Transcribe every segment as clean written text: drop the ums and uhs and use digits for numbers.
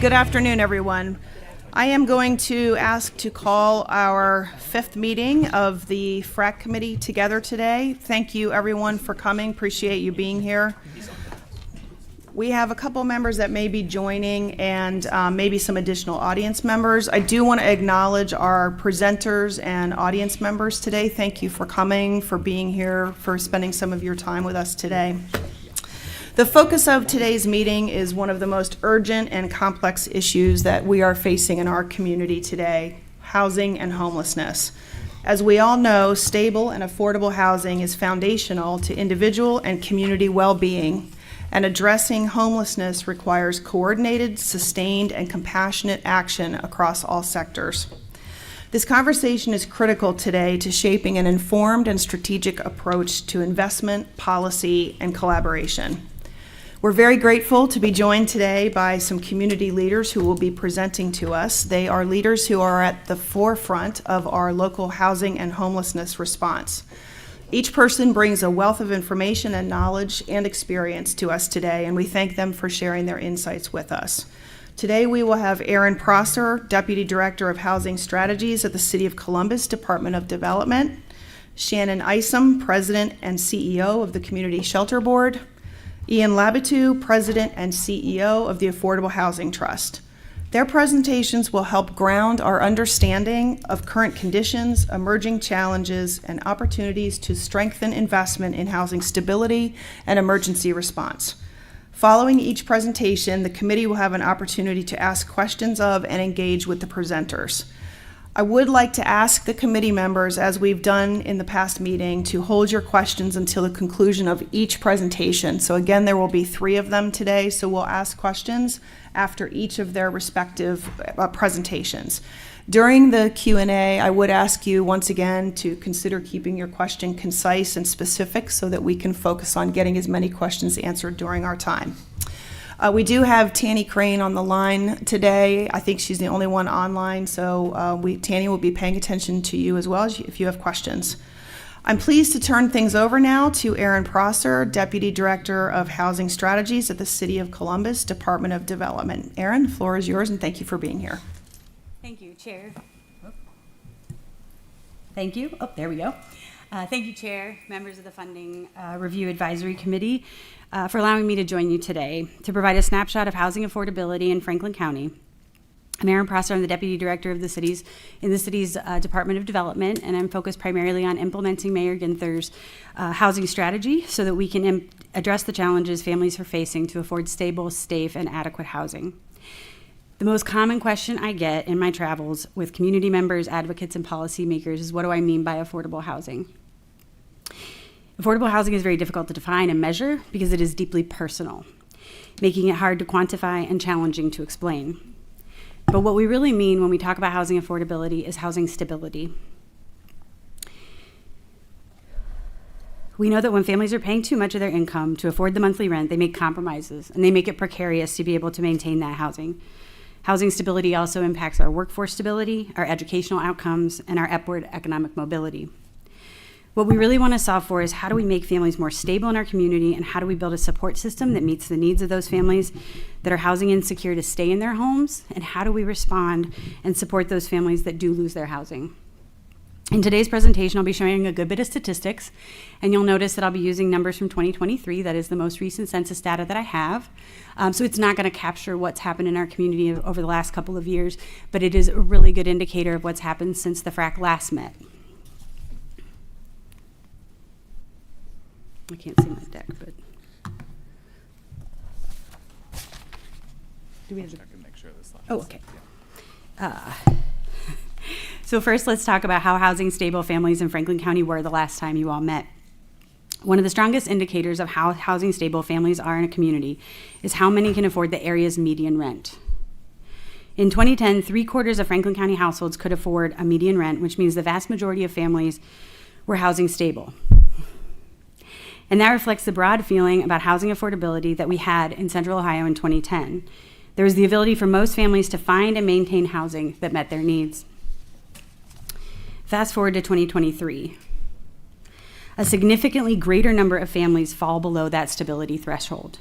Good afternoon, everyone. I am going to ask to call our fifth meeting of the FRAC committee together today. Thank you, everyone, for coming. Appreciate you being here. We have a couple members that may be joining and maybe some additional audience members. I do want to acknowledge our presenters and audience members today. Thank you for coming, for being here, for spending some of your time with us today. The focus of today's meeting is one of the most urgent and complex issues that we are facing in our community today: housing and homelessness. As we all know, stable and affordable housing is foundational to individual and community well-being, and addressing homelessness requires coordinated, sustained, and compassionate action across all sectors. This conversation is critical today to shaping an informed and strategic approach to investment, policy, and collaboration. We're very grateful to be joined today by some community leaders who will be presenting to us. They are leaders who are at the forefront of our local housing and homelessness response. Each person brings a wealth of information and knowledge and experience to us today, and we thank them for sharing their insights with us. Today we will have Aaron Prosser, Deputy Director of Housing Strategies at the City of Columbus Department of Development, Shannon Isom, President and CEO of the Community Shelter Board, Ian Labitu, President and CEO of the Affordable Housing Trust. Their presentations will help ground our understanding of current conditions, emerging challenges, and opportunities to strengthen investment in housing stability and emergency response. Following each presentation, the committee will have an opportunity to ask questions of and engage with the presenters. I would like to ask the committee members, as we've done in the past meeting, to hold your questions until the conclusion of each presentation. So again, there will be 3 of them today, so we'll ask questions after each of their respective presentations. During the Q&A, I would ask you once again to consider keeping your question concise and specific so that we can focus on getting as many questions answered during our time. We do have Tanny Crane on the line today. I think she's the only one online, so Tanny will be paying attention to you as well if you have questions. I'm pleased to turn things over now to Aaron Prosser, Deputy Director of Housing Strategies at the City of Columbus Department of Development. Aaron, the floor is yours, and thank you for being here. Thank you, Chair. Thank you. Oh, there we go. Thank you, Chair, members of the Funding Review Advisory Committee, for allowing me to join you today to provide a snapshot of housing affordability in Franklin County. I'm Aaron Prosser. I'm the Deputy Director of the city's Department of Development, and I'm focused primarily on implementing Mayor Ginther's housing strategy so that we can address the challenges families are facing to afford stable, safe, and adequate housing. The most common question I get in my travels with community members, advocates, and policymakers is, what do I mean by affordable housing? Affordable housing is very difficult to define and measure because it is deeply personal, making it hard to quantify and challenging to explain. But what we really mean when we talk about housing affordability is housing stability. We know that when families are paying too much of their income to afford the monthly rent, they make compromises and they make it precarious to be able to maintain that housing. Housing stability also impacts our workforce stability, our educational outcomes, and our upward economic mobility. What we really want to solve for is, how do we make families more stable in our community, and how do we build a support system that meets the needs of those families that are housing insecure to stay in their homes, and how do we respond and support those families that do lose their housing? In today's presentation, I'll be sharing a good bit of statistics, and you'll notice that I'll be using numbers from 2023. That is the most recent census data that I have. So it's not going to capture what's happened in our community over the last couple of years, but it is a really good indicator of what's happened since the FRAC last met. I can't see my deck, but do we have to make sure this slide? Oh, okay. Yeah. So first, let's talk about how housing stable families in Franklin County were the last time you all met. One of the strongest indicators of how housing stable families are in a community is how many can afford the area's median rent. In 2010, 3/4 of Franklin County households could afford a median rent, which means the vast majority of families were housing stable. And that reflects the broad feeling about housing affordability that we had in Central Ohio in 2010. There was the ability for most families to find and maintain housing that met their needs. Fast forward to 2023. A significantly greater number of families fall below that stability threshold.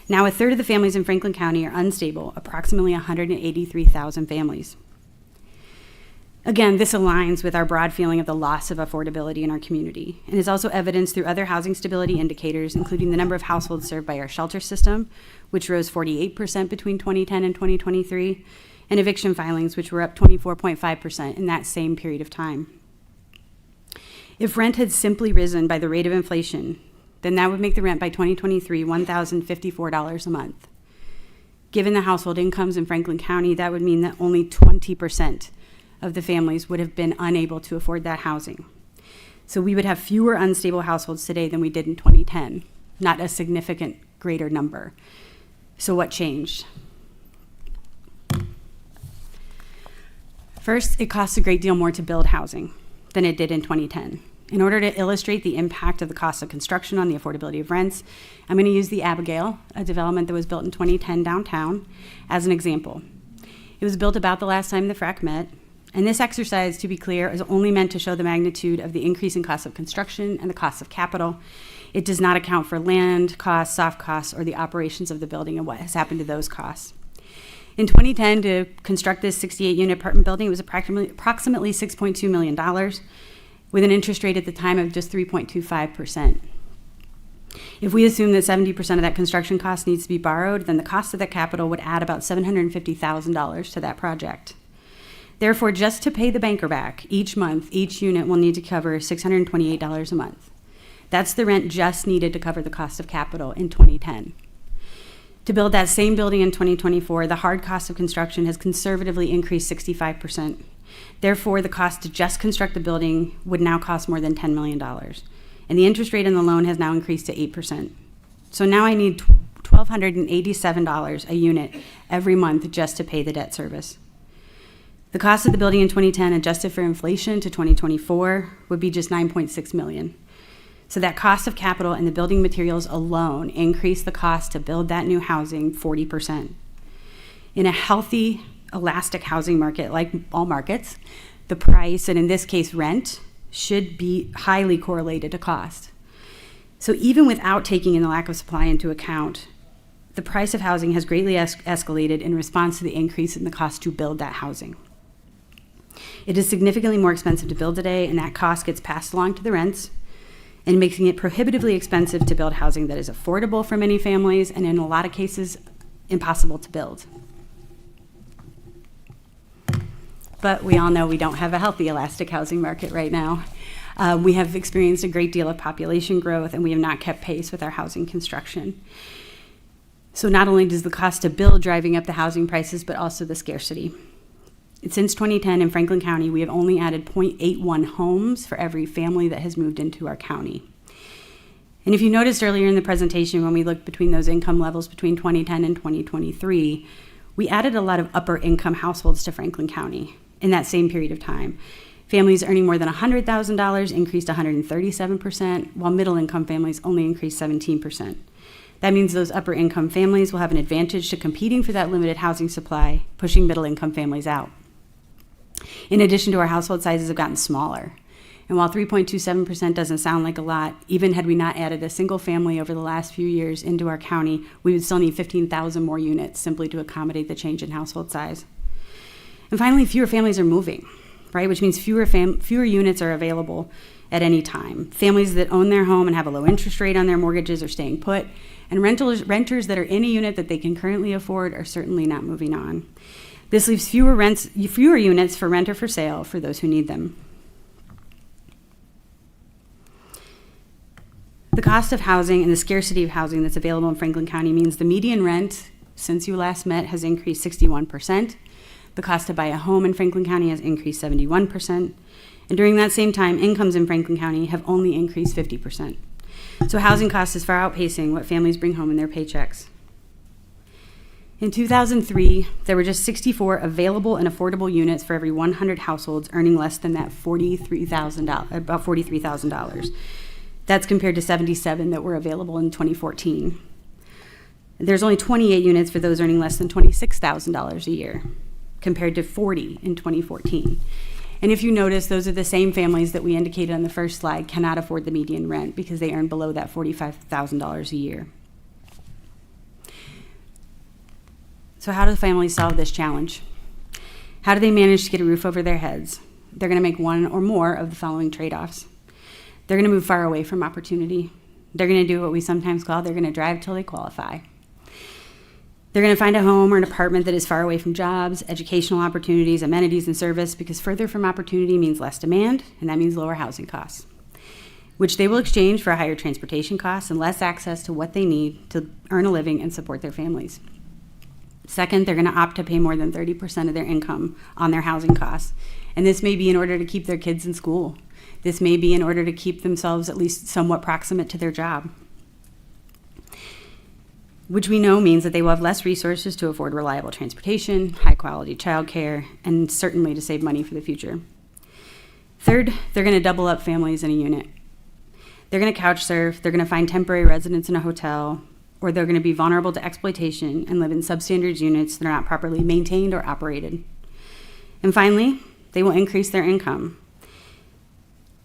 Now, a third of the families in Franklin County are unstable, approximately 183,000 families. Again, this aligns with our broad feeling of the loss of affordability in our community and is also evidenced through other housing stability indicators, including the number of households served by our shelter system, which rose 48% between 2010 and 2023, and eviction filings, which were up 24.5% in that same period of time. If rent had simply risen by the rate of inflation, then that would make the rent by 2023 $1,054 a month. Given the household incomes in Franklin County, that would mean that only 20% of the families would have been unable to afford that housing. So we would have fewer unstable households today than we did in 2010, not a significant greater number. So what changed? First, it costs a great deal more to build housing than it did in 2010. In order to illustrate the impact of the cost of construction on the affordability of rents, I'm going to use the Abigail, a development that was built in 2010 downtown, as an example. It was built about the last time the FRAC met, and this exercise, to be clear, is only meant to show the magnitude of the increase in cost of construction and the cost of capital. It does not account for land costs, soft costs, or the operations of the building and what has happened to those costs. In 2010, to construct this 68-unit apartment building, it was approximately $6.2 million, with an interest rate at the time of just 3.25%. If we assume that 70% of that construction cost needs to be borrowed, then the cost of that capital would add about $750,000 to that project. Therefore, just to pay the banker back each month, each unit will need to cover $628 a month. That's the rent just needed to cover the cost of capital in 2010. To build that same building in 2024, the hard cost of construction has conservatively increased 65%. Therefore, the cost to just construct the building would now cost more than $10 million. And the interest rate on the loan has now increased to 8%. So now I need $1,287 a unit every month just to pay the debt service. The cost of the building in 2010, adjusted for inflation to 2024, would be just $9.6 million. So that cost of capital and the building materials alone increased the cost to build that new housing 40%. In a healthy, elastic housing market, like all markets, the price, and in this case rent, should be highly correlated to cost. So even without taking in the lack of supply into account, the price of housing has greatly escalated in response to the increase in the cost to build that housing. It is significantly more expensive to build today, and that cost gets passed along to the rents, and making it prohibitively expensive to build housing that is affordable for many families, and in a lot of cases, impossible to build. But we all know we don't have a healthy, elastic housing market right now. We have experienced a great deal of population growth, and we have not kept pace with our housing construction. So not only does the cost to build driving up the housing prices, but also the scarcity. Since 2010 in Franklin County, we have only added 0.81 homes for every family that has moved into our county. And if you noticed earlier in the presentation, when we looked between those income levels between 2010 and 2023, we added a lot of upper income households to Franklin County in that same period of time. Families earning more than $100,000 increased 137%, while middle income families only increased 17%. That means those upper income families will have an advantage to competing for that limited housing supply, pushing middle income families out. In addition to, our household sizes have gotten smaller. And while 3.27% doesn't sound like a lot, even had we not added a single family over the last few years into our county, we would still need 15,000 more units simply to accommodate the change in household size. And finally, fewer families are moving, right? Which means fewer units are available at any time. Families that own their home and have a low interest rate on their mortgages are staying put, and renters that are in a unit that they can currently afford are certainly not moving on. This leaves fewer units for rent or for sale for those who need them. The cost of housing and the scarcity of housing that's available in Franklin County means the median rent since you last met has increased 61%. The cost to buy a home in Franklin County has increased 71%. And during that same time, incomes in Franklin County have only increased 50%. So housing cost is far outpacing what families bring home in their paychecks. In 2003, there were just 64 available and affordable units for every 100 households earning less than that about $43,000. That's compared to 77 that were available in 2014. There's only 28 units for those earning less than $26,000 a year, compared to 40 in 2014. And if you notice, those are the same families that we indicated on the first slide cannot afford the median rent because they earn below that $45,000 a year. So how do families solve this challenge? How do they manage to get a roof over their heads? They're going to make one or more of the following trade-offs. They're going to move far away from opportunity. They're going to do what we sometimes call they're going to drive till they qualify. They're going to find a home or an apartment that is far away from jobs, educational opportunities, amenities, and service, because further from opportunity means less demand, and that means lower housing costs, which they will exchange for higher transportation costs and less access to what they need to earn a living and support their families. Second, they're going to opt to pay more than 30% of their income on their housing costs, and this may be in order to keep their kids in school. This may be in order to keep themselves at least somewhat proximate to their job, which we know means that they will have less resources to afford reliable transportation, high-quality childcare, and certainly to save money for the future. Third, they're going to double up families in a unit. They're going to couch surf, they're going to find temporary residence in a hotel, or they're going to be vulnerable to exploitation and live in substandard units that are not properly maintained or operated. And finally, they will increase their income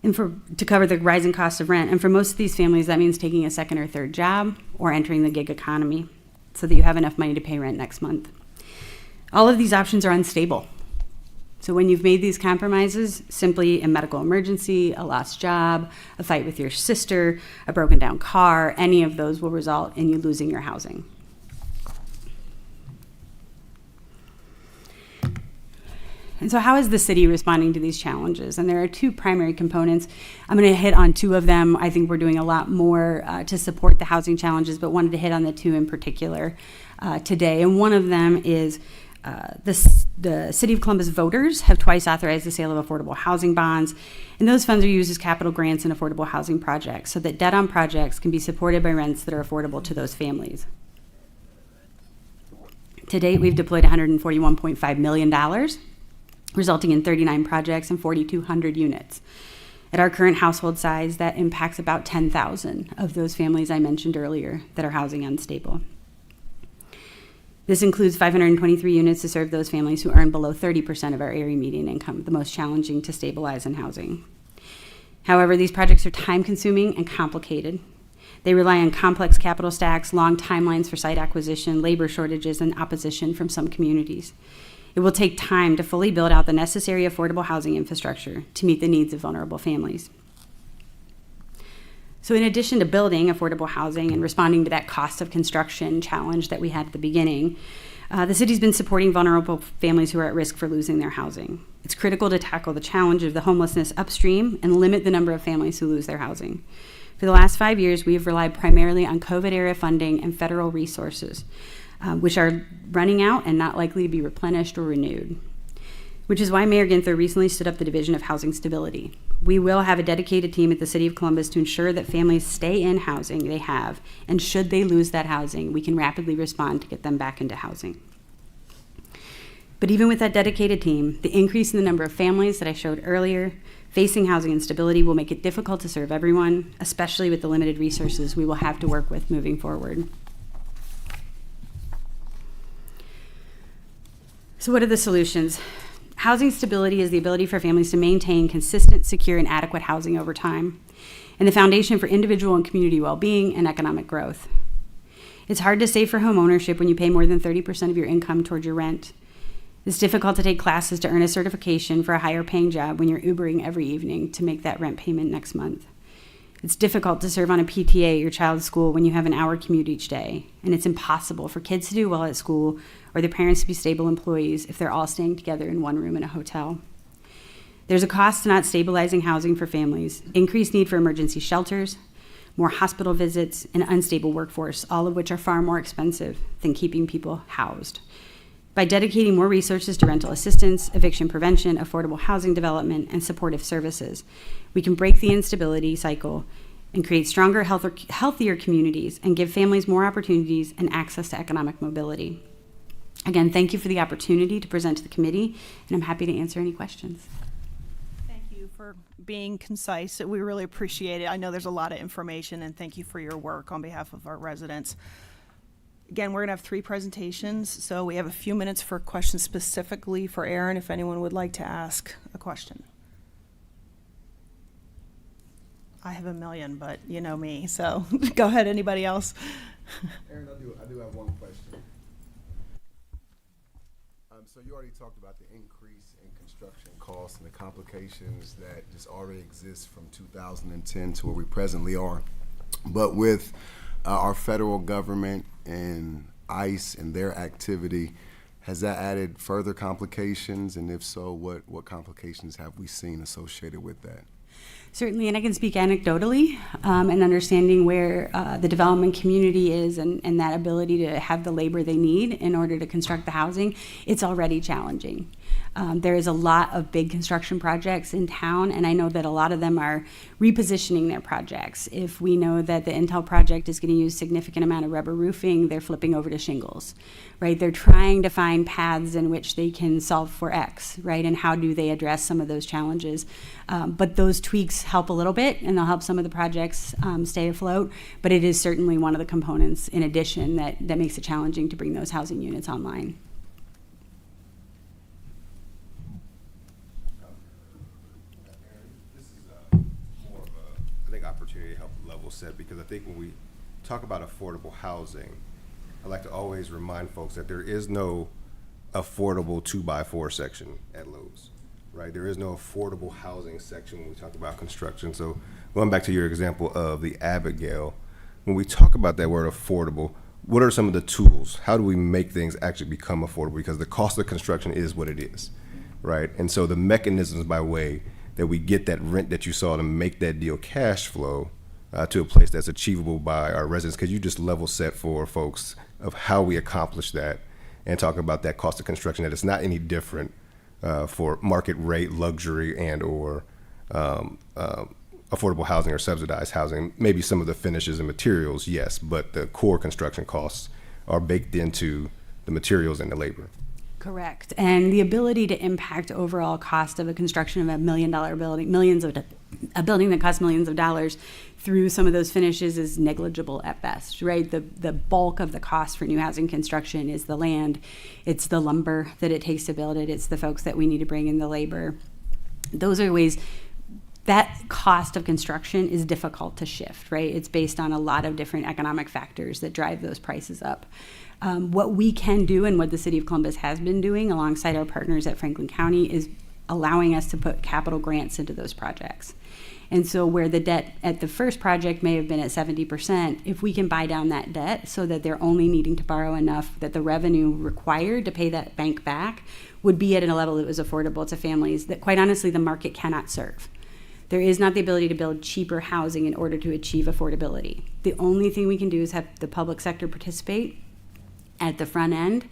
to cover the rising cost of rent. And for most of these families, that means taking a second or third job or entering the gig economy so that you have enough money to pay rent next month. All of these options are unstable. So when you've made these compromises, simply a medical emergency, a lost job, a fight with your sister, a broken down car, any of those will result in you losing your housing. And so how is the city responding to these challenges? And there are two primary components. I'm going to hit on two of them. I think we're doing a lot more to support the housing challenges, but wanted to hit on the two in particular today. And one of them is the City of Columbus voters have twice authorized the sale of affordable housing bonds, and those funds are used as capital grants in affordable housing projects so that debt on projects can be supported by rents that are affordable to those families. To date, we've deployed $141.5 million, resulting in 39 projects and 4,200 units. At our current household size, that impacts about 10,000 of those families I mentioned earlier that are housing unstable. This includes 523 units to serve those families who earn below 30% of our area median income, the most challenging to stabilize in housing. However, these projects are time-consuming and complicated. They rely on complex capital stacks, long timelines for site acquisition, labor shortages, and opposition from some communities. It will take time to fully build out the necessary affordable housing infrastructure to meet the needs of vulnerable families. So in addition to building affordable housing and responding to that cost of construction challenge that we had at the beginning, the city's been supporting vulnerable families who are at risk for losing their housing. It's critical to tackle the challenge of the homelessness upstream and limit the number of families who lose their housing. For the last 5 years, we have relied primarily on COVID-era funding and federal resources, which are running out and not likely to be replenished or renewed, which is why Mayor Ginther recently stood up the Division of Housing Stability. We will have a dedicated team at the City of Columbus to ensure that families stay in housing they have, and should they lose that housing, we can rapidly respond to get them back into housing. But even with that dedicated team, the increase in the number of families that I showed earlier facing housing instability will make it difficult to serve everyone, especially with the limited resources we will have to work with moving forward. So what are the solutions? Housing stability is the ability for families to maintain consistent, secure, and adequate housing over time, and the foundation for individual and community well-being and economic growth. It's hard to save for home ownership when you pay more than 30% of your income towards your rent. It's difficult to take classes to earn a certification for a higher paying job when you're Ubering every evening to make that rent payment next month. It's difficult to serve on a PTA at your child's school when you have an hour commute each day, and it's impossible for kids to do well at school or their parents to be stable employees if they're all staying together in one room in a hotel. There's a cost to not stabilizing housing for families, increased need for emergency shelters, more hospital visits, and unstable workforce, all of which are far more expensive than keeping people housed. By dedicating more resources to rental assistance, eviction prevention, affordable housing development, and supportive services, we can break the instability cycle and create stronger, healthier communities and give families more opportunities and access to economic mobility. Again, thank you for the opportunity to present to the committee, and I'm happy to answer any questions. Thank you for being concise. We really appreciate it. I know there's a lot of information, and thank you for your work on behalf of our residents. Again, we're going to have 3 presentations, so we have a few minutes for questions specifically for Aaron, if anyone would like to ask a question. I have a million, but you know me, so go ahead. Anybody else? Aaron, I do have one question. So you already talked about the increase in construction costs and the complications that just already exist from 2010 to where we presently are. But with our federal government and ICE and their activity, has that added further complications? And if so, what complications have we seen associated with that? Certainly, and I can speak anecdotally and understanding where the development community is and that ability to have the labor they need in order to construct the housing, it's already challenging. There is a lot of big construction projects in town, and I know that a lot of them are repositioning their projects. If we know that the Intel project is going to use significant amount of rubber roofing, they're flipping over to shingles, right? They're trying to find paths in which they can solve for X, right? And how do they address some of those challenges? But those tweaks help a little bit, and they'll help some of the projects stay afloat. But it is certainly one of the components, in addition, that makes it challenging to bring those housing units online. Opportunity to help level set, because I think when we talk about affordable housing, I like to always remind folks that there is no affordable 2x4 section at Lowe's, right? There is no affordable housing section when we talk about construction. So going back to your example of the Abigail, when we talk about that word affordable, what are some of the tools? How do we make things actually become affordable? Because the cost of construction is what it is, right? And so the mechanisms by way that we get that rent that you saw to make that deal cash flow to a place that's achievable by our residents. Could you just level set for folks of how we accomplish that and talk about that cost of construction, that it's not any different for market rate, luxury, and or affordable housing or subsidized housing? Maybe some of the finishes and materials, yes, but the core construction costs are baked into the materials and the labor. Correct. And the ability to impact overall cost of a construction of $1 million building, a building that costs millions of dollars through some of those finishes is negligible at best, right? The bulk of the cost for new housing construction is the land, it's the lumber that it takes to build it, it's the folks that we need to bring in the labor. Those are ways that cost of construction is difficult to shift, right? It's based on a lot of different economic factors that drive those prices up. What we can do, and what the City of Columbus has been doing alongside our partners at Franklin County, is allowing us to put capital grants into those projects. And so where the debt at the first project may have been at 70%, if we can buy down that debt so that they're only needing to borrow enough that the revenue required to pay that bank back would be at a level that was affordable to families that, quite honestly, the market cannot serve. There is not the ability to build cheaper housing in order to achieve affordability. The only thing we can do is have the public sector participate at the front end,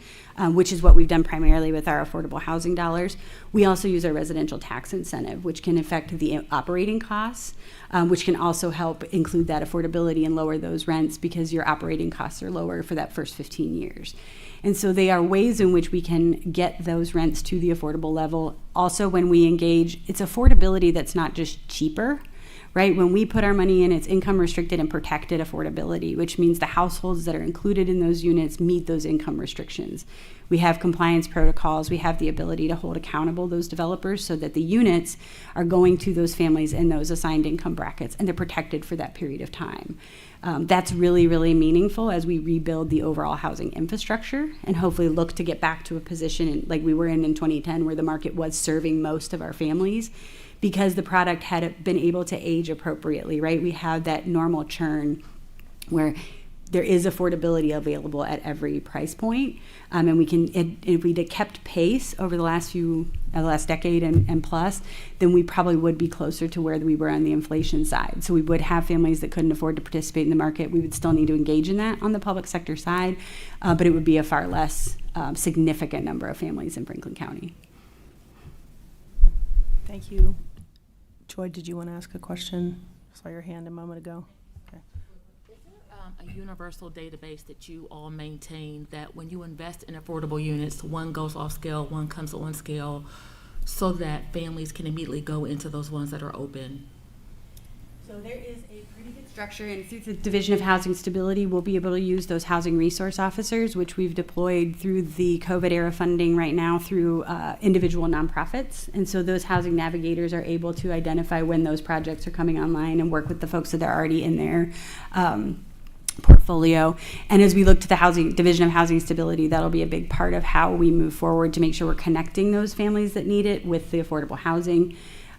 which is what we've done primarily with our affordable housing dollars. We also use our residential tax incentive, which can affect the operating costs, which can also help include that affordability and lower those rents because your operating costs are lower for that first 15 years. And so they are ways in which we can get those rents to the affordable level. Also, when we engage, it's affordability that's not just cheaper, right? When we put our money in, it's income restricted and protected affordability, which means the households that are included in those units meet those income restrictions. We have compliance protocols. We have the ability to hold accountable those developers so that the units are going to those families in those assigned income brackets, and they're protected for that period of time. That's really, really meaningful as we rebuild the overall housing infrastructure and hopefully look to get back to a position like we were in 2010 where the market was serving most of our families, because the product had been able to age appropriately, right? We have that normal churn where there is affordability available at every price point. And we can, if we had kept pace over the last decade and plus, then we probably would be closer to where we were on the inflation side. So we would have families that couldn't afford to participate in the market. We would still need to engage in that on the public sector side, but it would be a far less significant number of families in Franklin County. Thank you. Joy, did you want to ask a question? I saw your hand a moment ago. Okay. Is there a universal database that you all maintain that when you invest in affordable units, one goes off scale, one comes on scale, so that families can immediately go into those ones that are open? So there is a pretty good structure, and through the Division of Housing Stability, we'll be able to use those housing resource officers, which we've deployed through the COVID era funding right now through individual nonprofits. And so those housing navigators are able to identify when those projects are coming online and work with the folks that are already in there. portfolio. And as we look to the housing Division of Housing Stability, that'll be a big part of how we move forward to make sure we're connecting those families that need it with the affordable housing.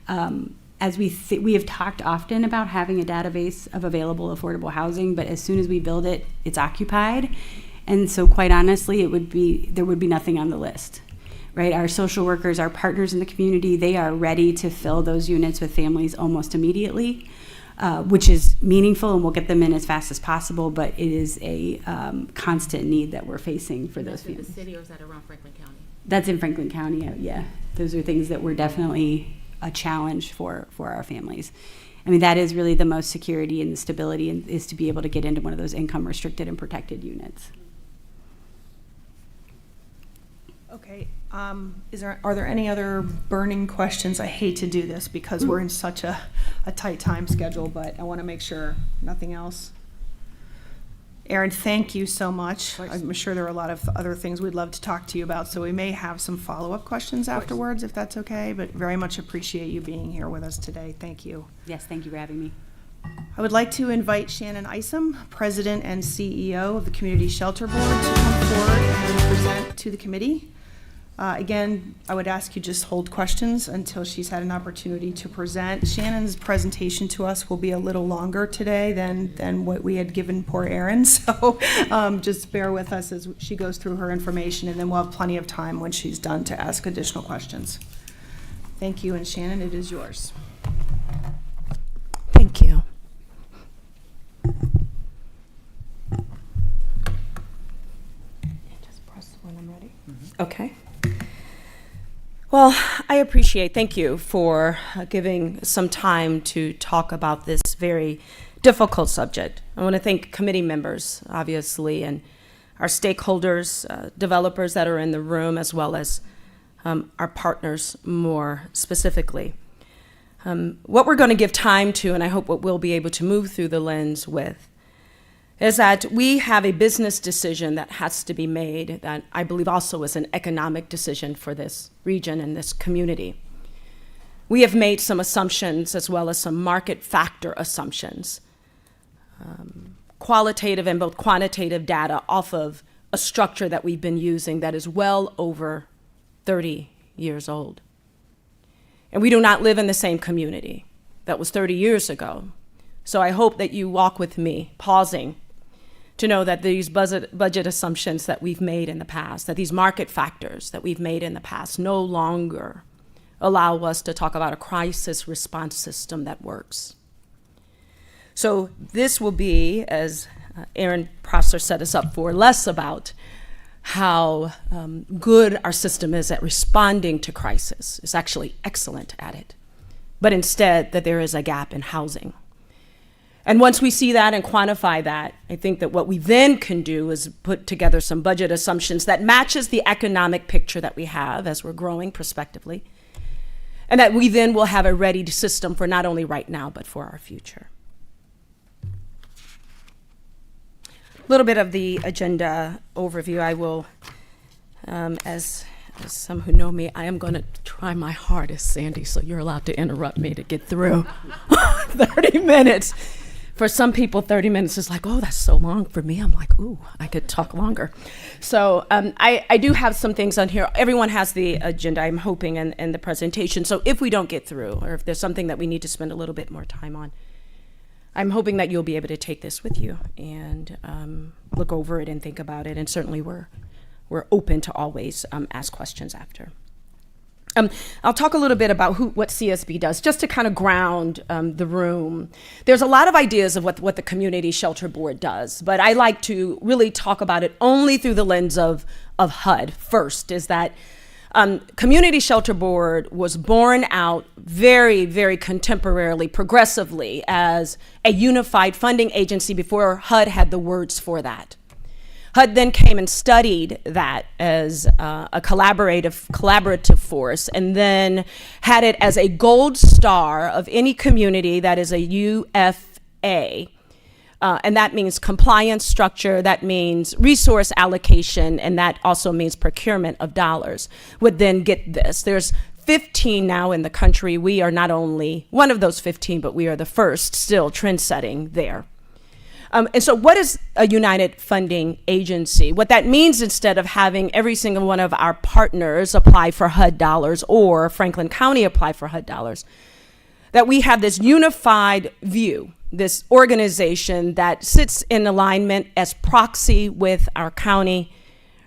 As we have talked often about having a database of available affordable housing, but as soon as we build it, it's occupied. And so quite honestly, there would be nothing on the list. Right? Our social workers, our partners in the community, they are ready to fill those units with families almost immediately, which is meaningful, and we'll get them in as fast as possible, but it is a constant need that we're facing for those That's in the families. city, or is that around Franklin County? That's in Franklin County, yeah. Those are things that were definitely a challenge for our families. I mean, that is really the most security and the stability, and is to be able to get into one of those income restricted and protected units. Okay, are there any other burning questions? I hate to do this because we're in such a tight time schedule, but I want to make sure nothing else. Aaron, thank you so much. I'm sure there are a lot of other things we'd love to talk to you about, so we may have some follow-up questions afterwards, if that's okay, but very much appreciate you being here with us today. Thank you. Yes, thank you for having me. I would like to invite Shannon Isom, President and CEO of the Community Shelter Board, to come forward and present to the committee. Again, I would ask you just hold questions until she's had an opportunity to present. Shannon's presentation to us will be a little longer today than what we had given poor Erin, so just bear with us as she goes through her information, and then we'll have plenty of time when she's done to ask additional questions. Thank you, and Shannon, it is yours. Thank you. Just press when I'm ready. Okay. Well, I appreciate, thank you for giving some time to talk about this very difficult subject. I want to thank committee members, obviously, and our stakeholders, developers that are in the room, as well as our partners more specifically. What we're going to give time to, and I hope what we'll be able to move through the lens with, is that we have a business decision that has to be made that I believe also is an economic decision for this region and this community. We have made some assumptions as well as some market factor assumptions, qualitative and both quantitative data off of a structure that we've been using that is well over 30 years old. And we do not live in the same community. That was 30 years ago. So I hope that you walk with me, pausing, to know that these budget assumptions that we've made in the past, that these market factors that we've made in the past no longer allow us to talk about a crisis response system that works. So this will be, as Aaron Prosser set us up for, less about how good our system is at responding to crisis. It's actually excellent at it. But instead, that there is a gap in housing. And once we see that and quantify that, I think that what we then can do is put together some budget assumptions that matches the economic picture that we have as we're growing prospectively, and that we then will have a ready system for not only right now, but for our future. A little bit of the agenda overview. I will, as some who know me, I am going to try my hardest, Sandy, so you're allowed to interrupt me to get through 30 minutes. For some people, 30 minutes is like, oh, that's so long. For me, I'm like, ooh, I could talk longer. So I do have some things on here. Everyone has the agenda, I'm hoping, and the presentation. So if we don't get through, or if there's something that we need to spend a little bit more time on, I'm hoping that you'll be able to take this with you and look over it and think about it. And certainly we're open to always ask questions after. I'll talk a little bit about what CSB does, just to kind of ground the room. There's a lot of ideas of what the Community Shelter Board does, but I like to really talk about it only through the lens of HUD. First is that Community Shelter Board was born out very, very contemporarily, progressively, as a unified funding agency before HUD had the words for that. HUD then came and studied that as a collaborative force, and then had it as a gold star of any community that is a UFA. And that means compliance structure, that means resource allocation, and that also means procurement of dollars, would then get this. There's 15 now in the country. We are not only one of those 15, but we are the first still trend setting there. And so what is a United Funding Agency? What that means, instead of having every single one of our partners apply for HUD dollars or Franklin County apply for HUD dollars, that we have this unified view, this organization that sits in alignment as proxy with our county,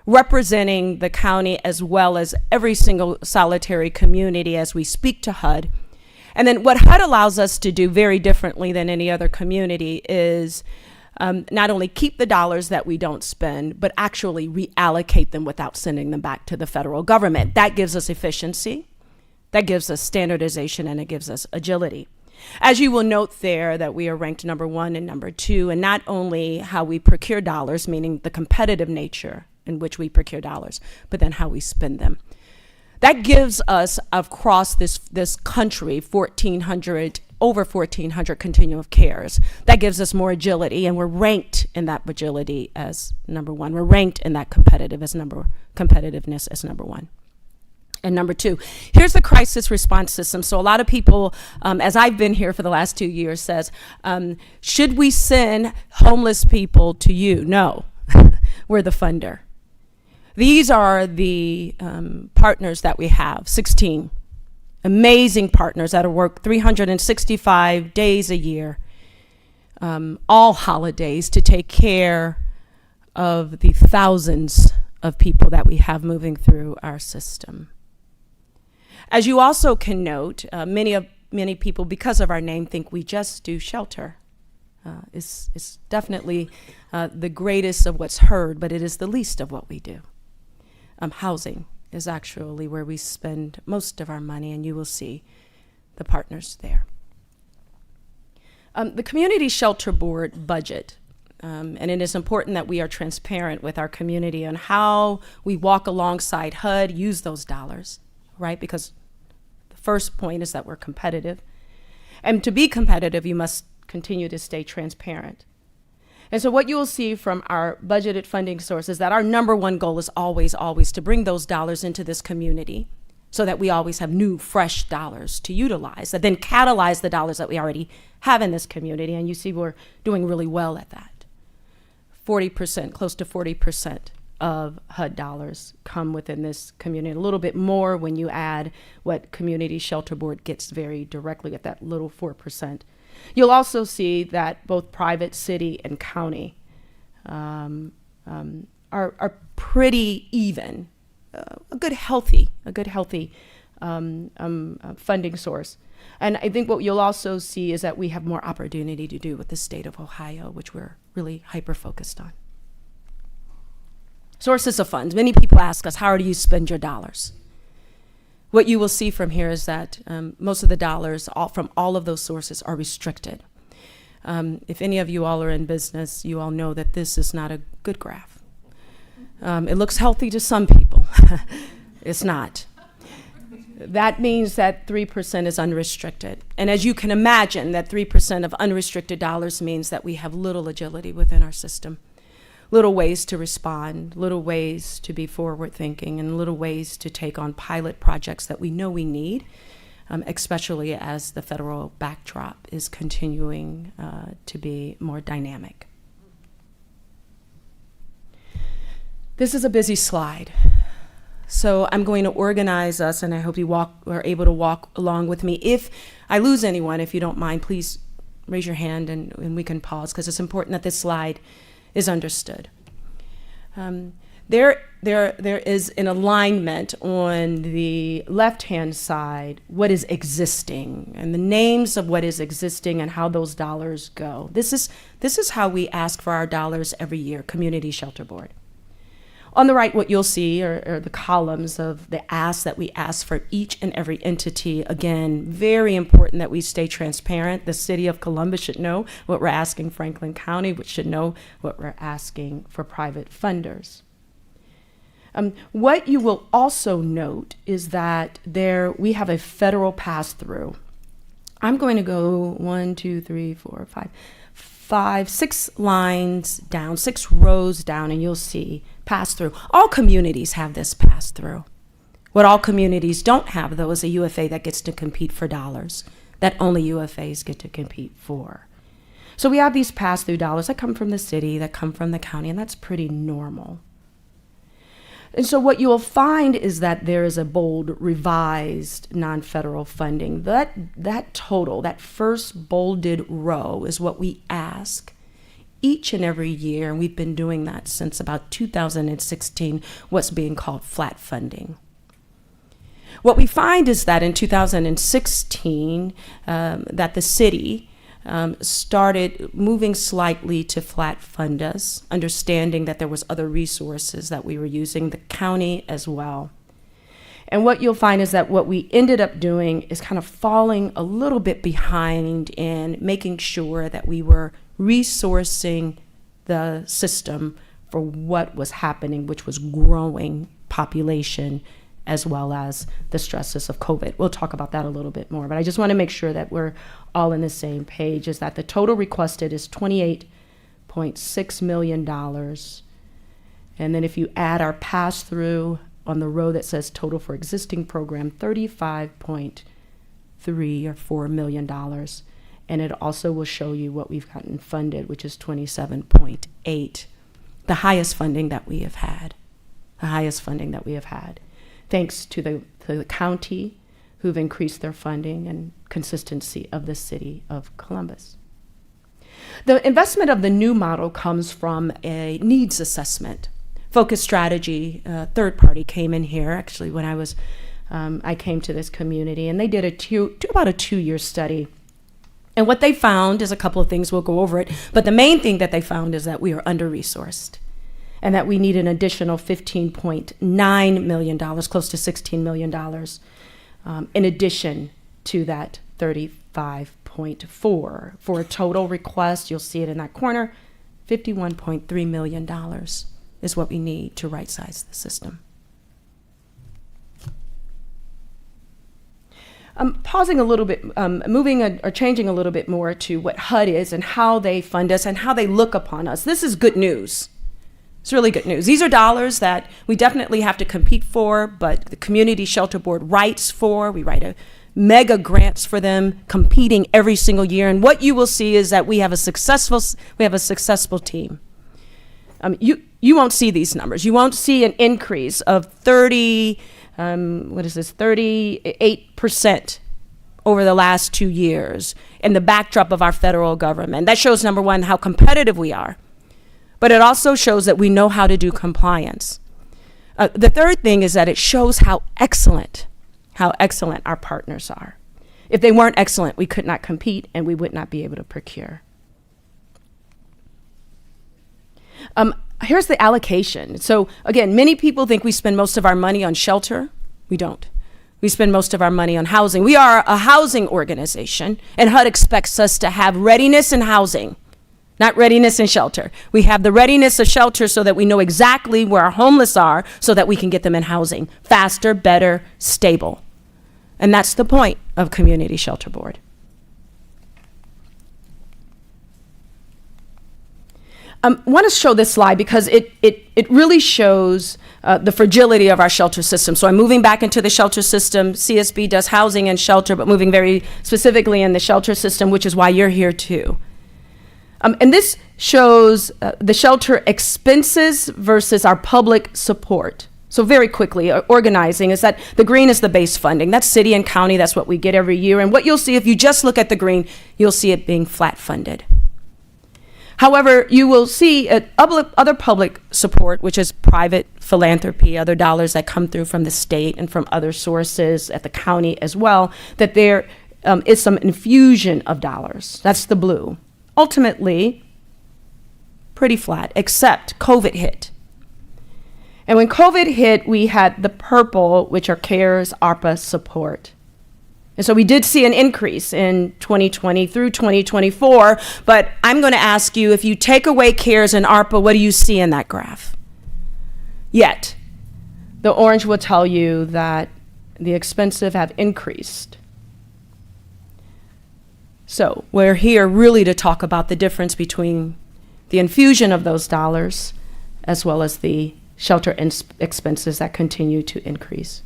representing the county as well as every single solitary community as we speak to HUD. And then what HUD allows us to do very differently than any other community is not only keep the dollars that we don't spend, but actually reallocate them without sending them back to the federal government. That gives us efficiency, that gives us standardization, and it gives us agility. As you will note there, that we are ranked number 1 and number 2, and not only how we procure dollars, meaning the competitive nature in which we procure dollars, but then how we spend them. That gives us, across this country, over 1,400 continuum of cares. That gives us more agility, and we're ranked in that agility as number 1. We're ranked in that competitiveness as number 1. And number 2, here's the crisis response system. So a lot of people, as I've been here for the last 2 years, says, should we send homeless people to you? No, we're the funder. These are the partners that we have, 16 amazing partners that work 365 days a year, all holidays, to take care of the thousands of people that we have moving through our system. As you also can note, many people, because of our name, think we just do shelter. It's definitely the greatest of what's heard, but it is the least of what we do. Housing is actually where we spend most of our money, and you will see the partners there. The Community Shelter Board budget, and it is important that we are transparent with our community on how we walk alongside HUD, use those dollars, right? Because the first point is that we're competitive. And to be competitive, you must continue to stay transparent. And so what you will see from our budgeted funding sources, that our number 1 goal is always to bring those dollars into this community so that we always have new, fresh dollars to utilize, that then catalyze the dollars that we already have in this community. And you see we're doing really well at that. 40%, close to 40% of HUD dollars come within this community. A little bit more when you add what Community Shelter Board gets very directly at that little 4%. You'll also see that both private, city, and county are pretty even, a good healthy funding source. And I think what you'll also see is that we have more opportunity to do with the state of Ohio, which we're really hyper-focused on. Sources of funds. Many people ask us, how do you spend your dollars? What you will see from here is that most of the dollars from all of those sources are restricted. If any of you all are in business, you all know that this is not a good graph. It looks healthy to some people. It's not. That means that 3% is unrestricted. And as you can imagine, that 3% of unrestricted dollars means that we have little agility within our system. Little ways to respond, little ways to be forward thinking, and little ways to take on pilot projects that we know we need, especially as the federal backdrop is continuing to be more dynamic. This is a busy slide. So I'm going to organize us, and I hope you are able to walk along with me. If I lose anyone, if you don't mind, please raise your hand and we can pause, because it's important that this slide is understood. There is an alignment on the left-hand side, what is existing, and the names of what is existing and how those dollars go. This is how we ask for our dollars every year, Community Shelter Board. On the right, what you'll see are the columns of the asks that we ask for each and every entity. Again, very important that we stay transparent. The city of Columbus should know what we're asking Franklin County, which should know what we're asking for private funders. What you will also note is that we have a federal pass-through. I'm going to go 6 lines down, 6 rows down, and you'll see pass-through. All communities have this pass-through. What all communities don't have, though, is a UFA that gets to compete for dollars, that only UFAs get to compete for. So we have these pass-through dollars that come from the city, that come from the county, and that's pretty normal. And so what you will find is that there is a bold revised non-federal funding. That total, that first bolded row is what we ask each and every year, and we've been doing that since about 2016, what's being called flat funding. What we find is that in 2016, that the city started moving slightly to flat fund us, understanding that there was other resources that we were using, the county as well. And what you'll find is that what we ended up doing is kind of falling a little bit behind in making sure that we were resourcing the system for what was happening, which was growing population as well as the stresses of COVID. We'll talk about that a little bit more, but I just want to make sure that we're all on the same page, is that the total requested is $28.6 million. And then if you add our pass-through on the row that says total for existing program, $35.3 or $4 million. And it also will show you what we've gotten funded, which is 27.8, the highest funding that we have had, thanks to the county, who've increased their funding, and consistency of the city of Columbus. The investment of the new model comes from a needs assessment. Focus Strategy, third party, came in here actually when I came to this community, and they did about a 2-year study. And what they found is a couple of things, we'll go over it, but the main thing that they found is that we are under-resourced, and that we need an additional $15.9 million, close to $16 million, in addition to that 35.4, for a total request, you'll see it in that corner, $51.3 million is what we need to right-size the system. Pausing a little bit, moving or changing a little bit more to what HUD is and how they fund us and how they look upon us. This is good news. It's really good news. These are dollars that we definitely have to compete for, but the Community Shelter Board writes for. We write a mega grants for them, competing every single year. And what you will see is that we have a successful team. You won't see these numbers. You won't see an increase of 38% over the last 2 years in the backdrop of our federal government. That shows, number one, how competitive we are. But it also shows that we know how to do compliance. The third thing is that it shows how excellent our partners are. If they weren't excellent, we could not compete and we would not be able to procure. Here's the allocation. So again, many people think we spend most of our money on shelter. We don't. We spend most of our money on housing. We are a housing organization, and HUD expects us to have readiness in housing, not readiness in shelter. We have the readiness of shelter so that we know exactly where our homeless are so that we can get them in housing faster, better, stable. And that's the point of Community Shelter Board. I want to show this slide because it really shows the fragility of our shelter system. So I'm moving back into the shelter system. CSB does housing and shelter, but moving very specifically in the shelter system, which is why you're here too. And this shows the shelter expenses versus our public support. So very quickly, organizing is that the green is the base funding. That's city and county. That's what we get every year. And what you'll see if you just look at the green, you'll see it being flat funded. However, you will see other public support, which is private philanthropy, other dollars that come through from the state and from other sources at the county as well, that there is some infusion of dollars. That's the blue. Ultimately, pretty flat, except COVID hit. And when COVID hit, we had the purple, which are CARES, ARPA support. And so we did see an increase in 2020 through 2024, but I'm going to ask you, if you take away CARES and ARPA, what do you see in that graph? Yet, the orange will tell you that the expenses have increased. So we're here really to talk about the difference between the infusion of those dollars as well as the shelter expenses that continue to increase.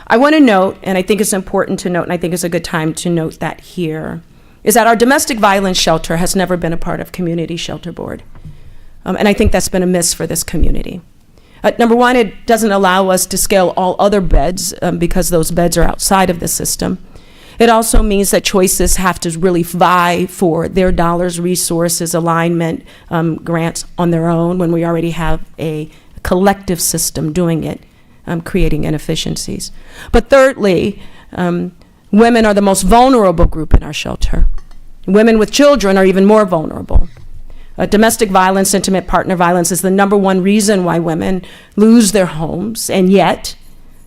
I want to note, and I think it's important to note, and I think it's a good time to note that here, is that our domestic violence shelter has never been a part of Community Shelter Board. And I think that's been a miss for this community. Number one, it doesn't allow us to scale all other beds because those beds are outside of the system. It also means that choices have to really vie for their dollars, resources, alignment, grants on their own when we already have a collective system doing it, creating inefficiencies. But thirdly, women are the most vulnerable group in our shelter. Women with children are even more vulnerable. Domestic violence, intimate partner violence is the number one reason why women lose their homes, and yet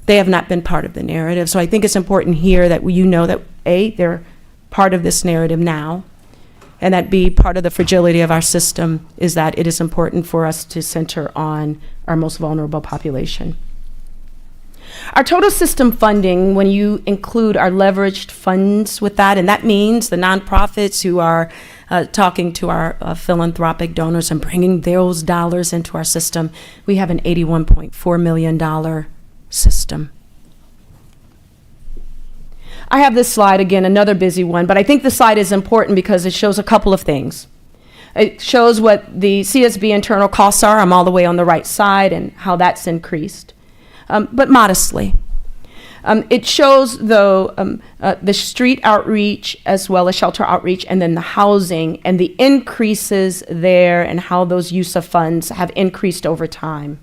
they have not been part of the narrative. So I think it's important here that you know that A, they're part of this narrative now, and that B, part of the fragility of our system is that it is important for us to center on our most vulnerable population. Our total system funding, when you include our leveraged funds with that, and that means the nonprofits who are talking to our philanthropic donors and bringing those dollars into our system, we have an $81.4 million system. I have this slide, again, another busy one, but I think the slide is important because it shows a couple of things. It shows what the CSB internal costs are. I'm all the way on the right side, and how that's increased. But modestly. It shows, though, the street outreach as well as shelter outreach, and then the housing and the increases there and how those use of funds have increased over time.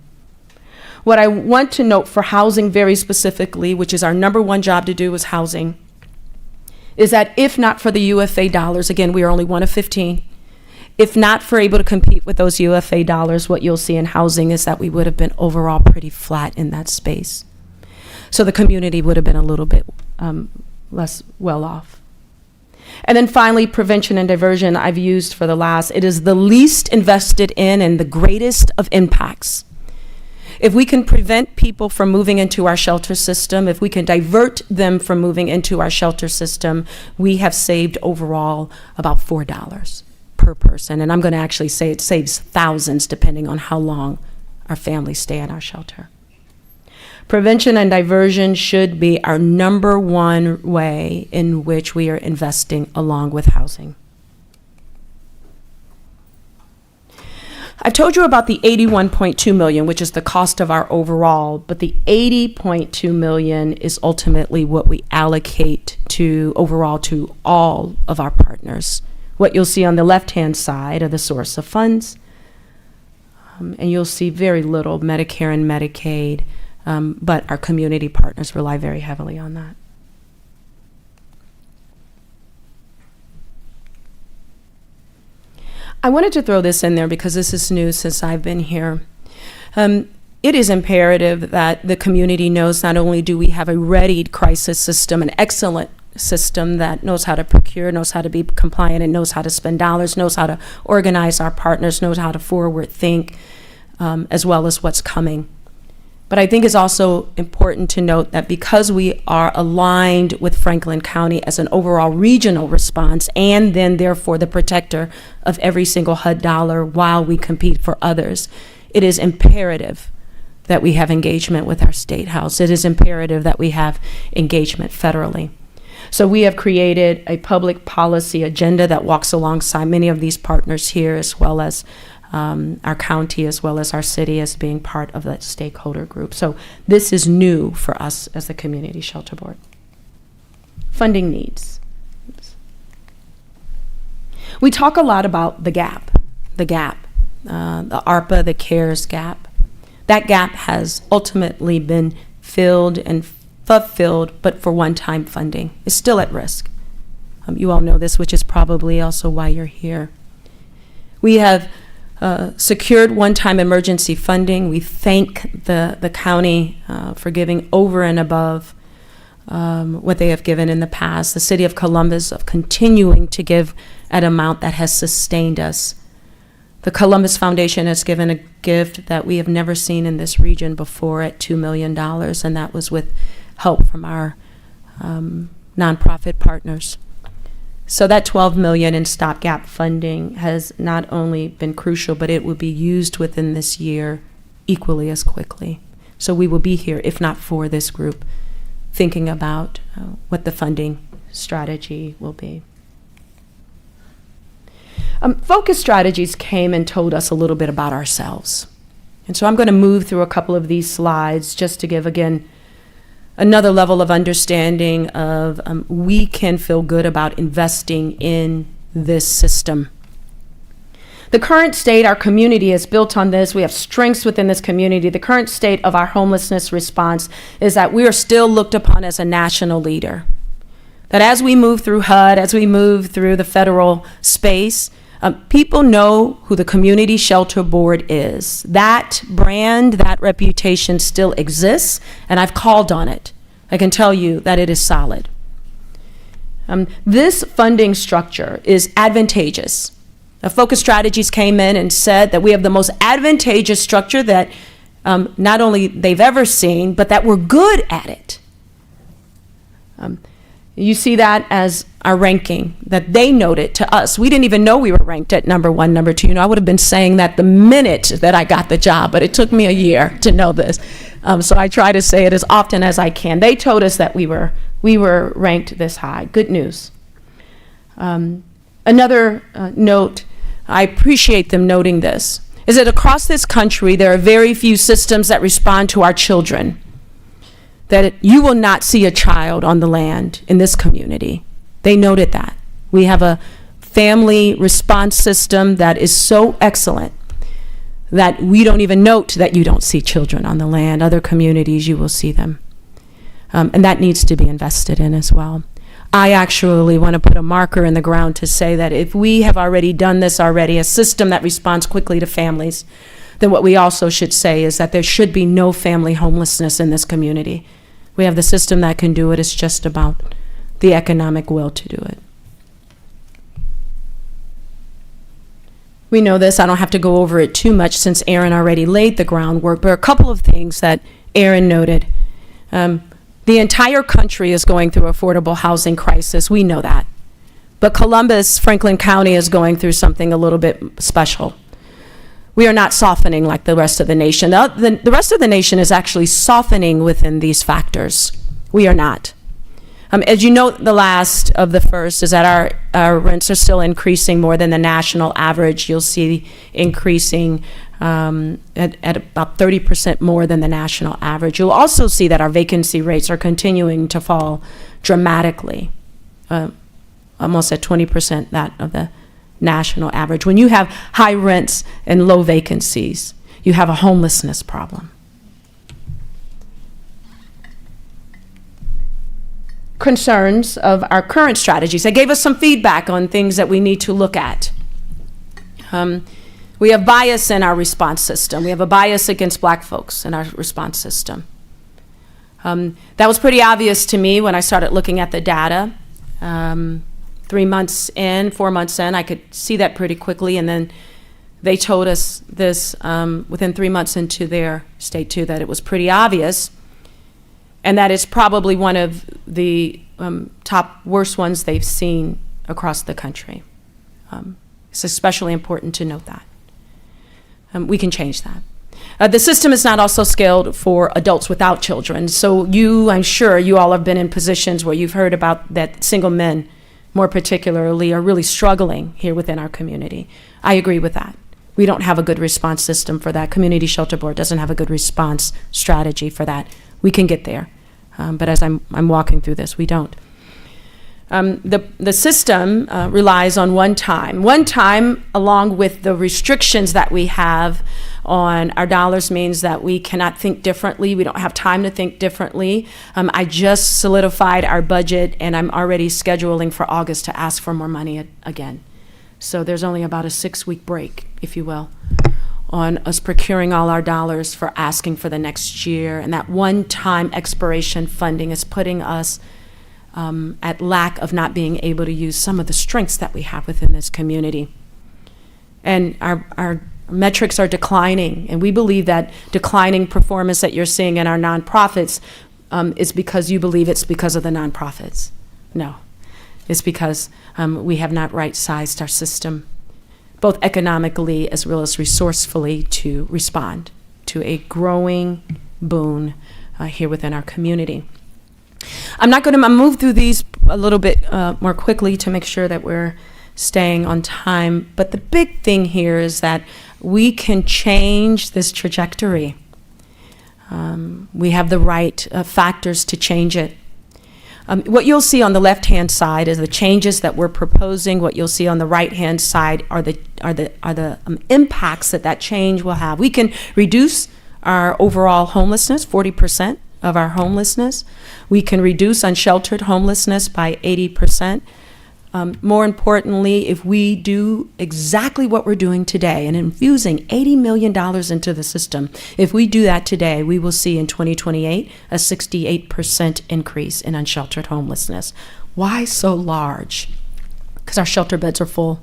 What I want to note for housing very specifically, which is our number one job to do, is housing, is that if not for the UFA dollars, again, we are only one of 15, if not for able to compete with those UFA dollars, what you'll see in housing is that we would have been overall pretty flat in that space. So the community would have been a little bit less well off. And then finally, prevention and diversion I've used for the last. It is the least invested in and the greatest of impacts. If we can prevent people from moving into our shelter system, if we can divert them from moving into our shelter system, we have saved overall about $4 per person. And I'm going to actually say it saves thousands depending on how long our families stay in our shelter. Prevention and diversion should be our number one way in which we are investing along with housing. I've told you about the $81.2 million, which is the cost of our overall, but the $80.2 million is ultimately what we allocate to overall to all of our partners. What you'll see on the left-hand side are the source of funds, and you'll see very little Medicare and Medicaid, but our community partners rely very heavily on that. I wanted to throw this in there because this is new since I've been here. It is imperative that the community knows not only do we have a readied crisis system, an excellent system that knows how to procure, knows how to be compliant, and knows how to spend dollars, knows how to organize our partners, knows how to forward think, as well as what's coming. But I think it's also important to note that because we are aligned with Franklin County as an overall regional response, and then therefore the protector of every single HUD dollar while we compete for others, it is imperative that we have engagement with our state house. It is imperative that we have engagement federally. So we have created a public policy agenda that walks alongside many of these partners here, as well as our county, as well as our city, as being part of that stakeholder group. So this is new for us as the Community Shelter Board. Funding needs. Oops. We talk a lot about the gap, the ARPA, the CARES gap. That gap has ultimately been filled and fulfilled, but for one-time funding is still at risk. You all know this, which is probably also why you're here. We have secured one-time emergency funding. We thank the county for giving over and above what they have given in the past. The City of Columbus of continuing to give an amount that has sustained us. The Columbus Foundation has given a gift that we have never seen in this region before at $2 million, and that was with help from our nonprofit partners. So that $12 million in stopgap funding has not only been crucial, but it will be used within this year equally as quickly. So we will be here, if not for this group, thinking about what the funding strategy will be. Focus Strategies came and told us a little bit about ourselves. And so I'm going to move through a couple of these slides just to give, again, another level of understanding of we can feel good about investing in this system. The current state, our community is built on this. We have strengths within this community. The current state of our homelessness response is that we are still looked upon as a national leader. That as we move through HUD, as we move through the federal space, people know who the Community Shelter Board is. That brand, that reputation still exists, and I've called on it. I can tell you that it is solid. This funding structure is advantageous. Focus Strategies came in and said that we have the most advantageous structure that not only they've ever seen, but that we're good at it. You see that as our ranking, that they noted to us. We didn't even know we were ranked at number 1, number 2. You know, I would have been saying that the minute that I got the job, but it took me a year to know this. So I try to say it as often as I can. They told us that we were ranked this high. Good news. Another note, I appreciate them noting this, is that across this country, there are very few systems that respond to our children. That you will not see a child on the land in this community. They noted that. We have a family response system that is so excellent that we don't even note that you don't see children on the land. Other communities, you will see them. And that needs to be invested in as well. I actually want to put a marker in the ground to say that if we have already done this already, a system that responds quickly to families, then what we also should say is that there should be no family homelessness in this community. We have the system that can do it. It's just about the economic will to do it. We know this. I don't have to go over it too much since Aaron already laid the groundwork, but a couple of things that Aaron noted. The entire country is going through affordable housing crisis. We know that. But Columbus, Franklin County is going through something a little bit special. We are not softening like the rest of the nation. The rest of the nation is actually softening within these factors. We are not. As you note, the last of the first is that our rents are still increasing more than the national average. You'll see increasing at about 30% more than the national average. You'll also see that our vacancy rates are continuing to fall dramatically, almost at 20% that of the national average. When you have high rents and low vacancies, you have a homelessness problem. Concerns of our current strategies. They gave us some feedback on things that we need to look at. We have bias in our response system. We have a bias against Black folks in our response system. That was pretty obvious to me when I started looking at the data. 3 months in, 4 months in, I could see that pretty quickly, and then they told us this within 3 months into their state too, that it was pretty obvious, and that it's probably one of the top worst ones they've seen across the country. It's especially important to note that. We can change that. The system is not also scaled for adults without children. So I'm sure you all have been in positions where you've heard about that single men, more particularly, are really struggling here within our community. I agree with that. We don't have a good response system for that. Community Shelter Board doesn't have a good response strategy for that. We can get there. But as I'm walking through this, we don't. The system relies on one time. One time, along with the restrictions that we have on our dollars, means that we cannot think differently. We don't have time to think differently. I just solidified our budget, and I'm already scheduling for August to ask for more money again. So there's only about a 6-week break, if you will, on us procuring all our dollars for asking for the next year. And that one-time expiration funding is putting us at lack of not being able to use some of the strengths that we have within this community. And our metrics are declining, and we believe that declining performance that you're seeing in our nonprofits is because you believe it's because of the nonprofits. No, it's because we have not right-sized our system, both economically as well as resourcefully, to respond to a growing boon here within our community. I'm not going to move through these a little bit more quickly to make sure that we're staying on time. But the big thing here is that we can change this trajectory. We have the right factors to change it. What you'll see on the left-hand side is the changes that we're proposing. What you'll see on the right-hand side are the impacts that change will have. We can reduce our overall homelessness, 40% of our homelessness. We can reduce unsheltered homelessness by 80%. More importantly, if we do exactly what we're doing today and infusing $80 million into the system, if we do that today, we will see in 2028 a 68% increase in unsheltered homelessness. Why so large? Because our shelter beds are full.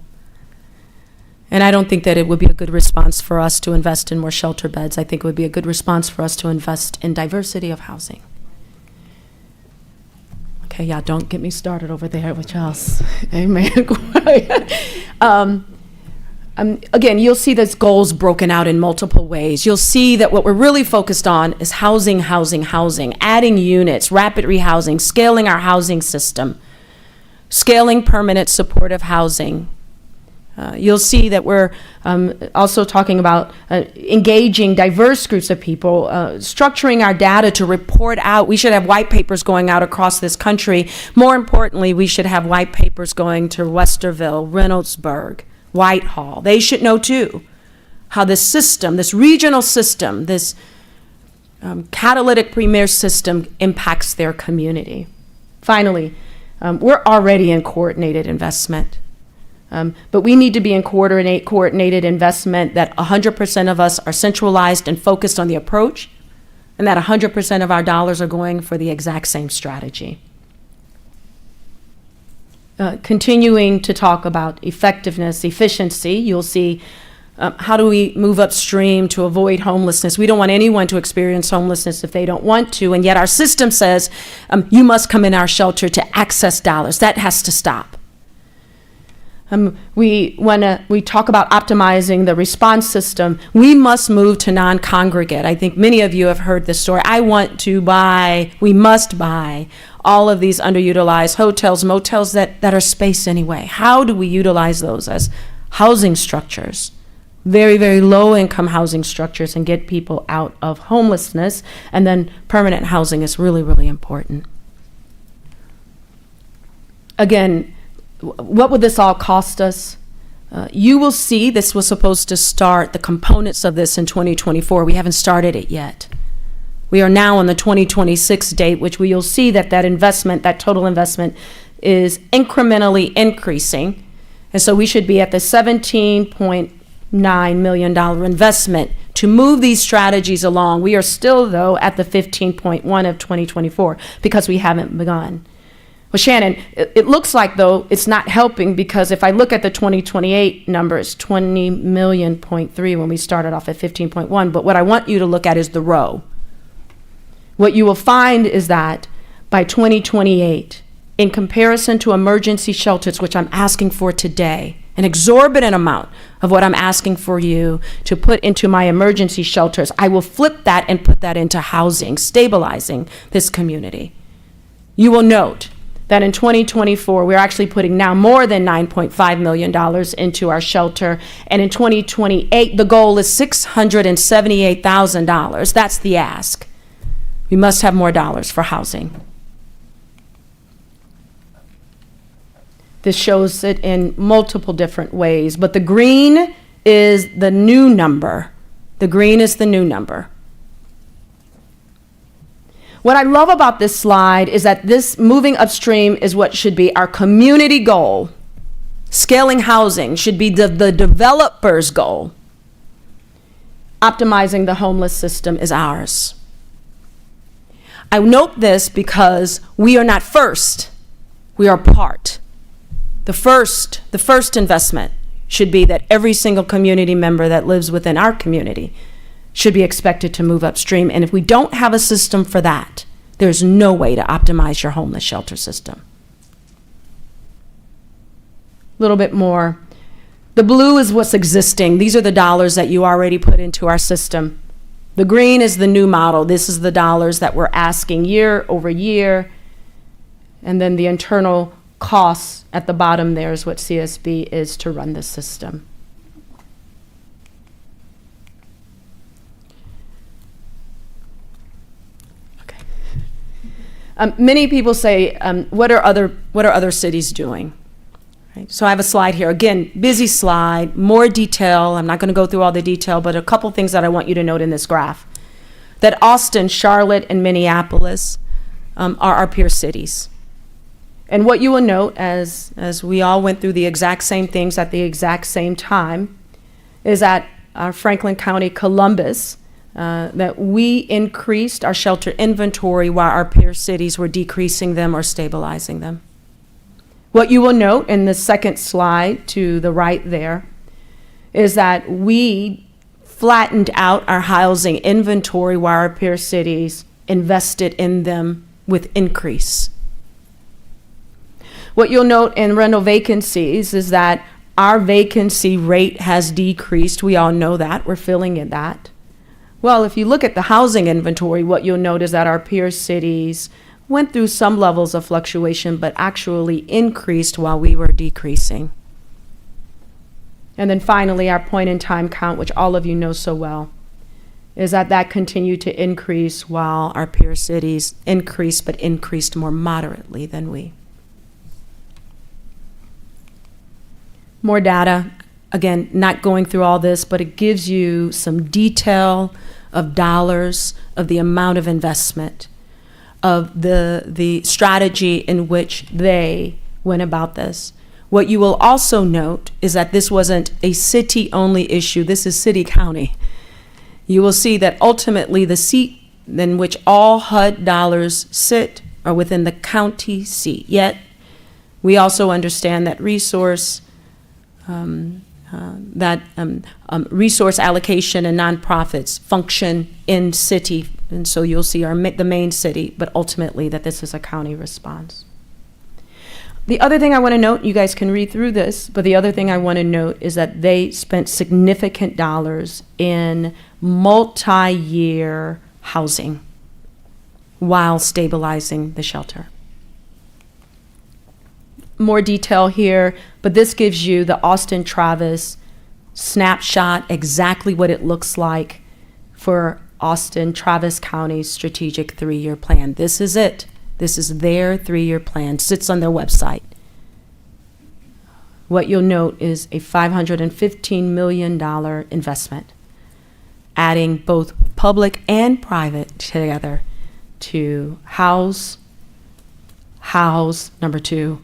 And I don't think that it would be a good response for us to invest in more shelter beds. I think it would be a good response for us to invest in diversity of housing. Okay, yeah, don't get me started over there with Charles. Amen. Again, you'll see those goals broken out in multiple ways. You'll see that what we're really focused on is housing, adding units, rapid rehousing, scaling our housing system, scaling permanent supportive housing. You'll see that we're also talking about engaging diverse groups of people, structuring our data to report out. We should have white papers going out across this country. More importantly, we should have white papers going to Westerville, Reynoldsburg, Whitehall. They should know too how this system, this regional system, this catalytic premier system impacts their community. Finally, we're already in coordinated investment. But we need to be in coordinated investment that 100% of us are centralized and focused on the approach, and that 100% of our dollars are going for the exact same strategy. Continuing to talk about effectiveness, efficiency, you'll see how do we move upstream to avoid homelessness? We don't want anyone to experience homelessness if they don't want to, and yet our system says you must come in our shelter to access dollars. That has to stop. We talk about optimizing the response system. We must move to non-congregate. I think many of you have heard this story. We must buy all of these underutilized hotels, motels that are spaced anyway. How do we utilize those as housing structures? Very, very low income housing structures, and get people out of homelessness. And then permanent housing is really, really important. Again, what would this all cost us? You will see this was supposed to start, the components of this, in 2024. We haven't started it yet. We are now on the 2026 date, which you'll see that investment, that total investment, is incrementally increasing. And so we should be at the $17.9 million investment to move these strategies along. We are still, though, at the 15.1 of 2024 because we haven't begun. Well, Shannon, it looks like, though, it's not helping, because if I look at the 2028 numbers, 20.3 million when we started off at 15.1, but what I want you to look at is the row. What you will find is that by 2028, in comparison to emergency shelters, which I'm asking for today, an exorbitant amount of what I'm asking for you to put into my emergency shelters, I will flip that and put that into housing, stabilizing this community. You will note that in 2024, we're actually putting now more than $9.5 million into our shelter. And in 2028, the goal is $678,000. That's the ask. We must have more dollars for housing. This shows it in multiple different ways, but the green is the new number. The green is the new number. What I love about this slide is that this moving upstream is what should be our community goal. Scaling housing should be the developer's goal. Optimizing the homeless system is ours. I note this because we are not first, we are part. The first investment should be that every single community member that lives within our community should be expected to move upstream. And if we don't have a system for that, there's no way to optimize your homeless shelter system. A little bit more. The blue is what's existing. These are the dollars that you already put into our system. The green is the new model. This is the dollars that we're asking year over year. And then the internal costs at the bottom there is what CSB is to run the system. Okay. Many people say, what are other cities doing? Right. So I have a slide here. Again, busy slide, more detail. I'm not going to go through all the detail, but a couple things that I want you to note in this graph. That Austin, Charlotte, and Minneapolis are our peer cities. And what you will note, as we all went through the exact same things at the exact same time, is that our Franklin County, Columbus, that we increased our shelter inventory while our peer cities were decreasing them or stabilizing them. What you will note in the second slide to the right there is that we flattened out our housing inventory while our peer cities invested in them with increase. What you'll note in rental vacancies is that our vacancy rate has decreased. We all know that. We're feeling in that. Well, if you look at the housing inventory, what you'll note is that our peer cities went through some levels of fluctuation, but actually increased while we were decreasing. And then finally, our point in time count, which all of you know so well, is that continued to increase while our peer cities increased, but increased more moderately than we. More data, again, not going through all this, but it gives you some detail of dollars, of the amount of investment, of the strategy in which they went about this. What you will also note is that this wasn't a city-only issue. This is city-county. You will see that ultimately the seat in which all HUD dollars sit are within the county seat. Yet, we also understand that resource allocation and nonprofits function in city, and so you'll see the main city, but ultimately that this is a county response. The other thing I want to note, you guys can read through this, but the other thing I want to note is that they spent significant dollars in multi-year housing while stabilizing the shelter. More detail here, but this gives you the Austin Travis snapshot, exactly what it looks like for Austin Travis County's strategic 3-year plan. This is it. This is their 3-year plan, sits on their website. What you'll note is a $515 million investment, adding both public and private together to house, number 2,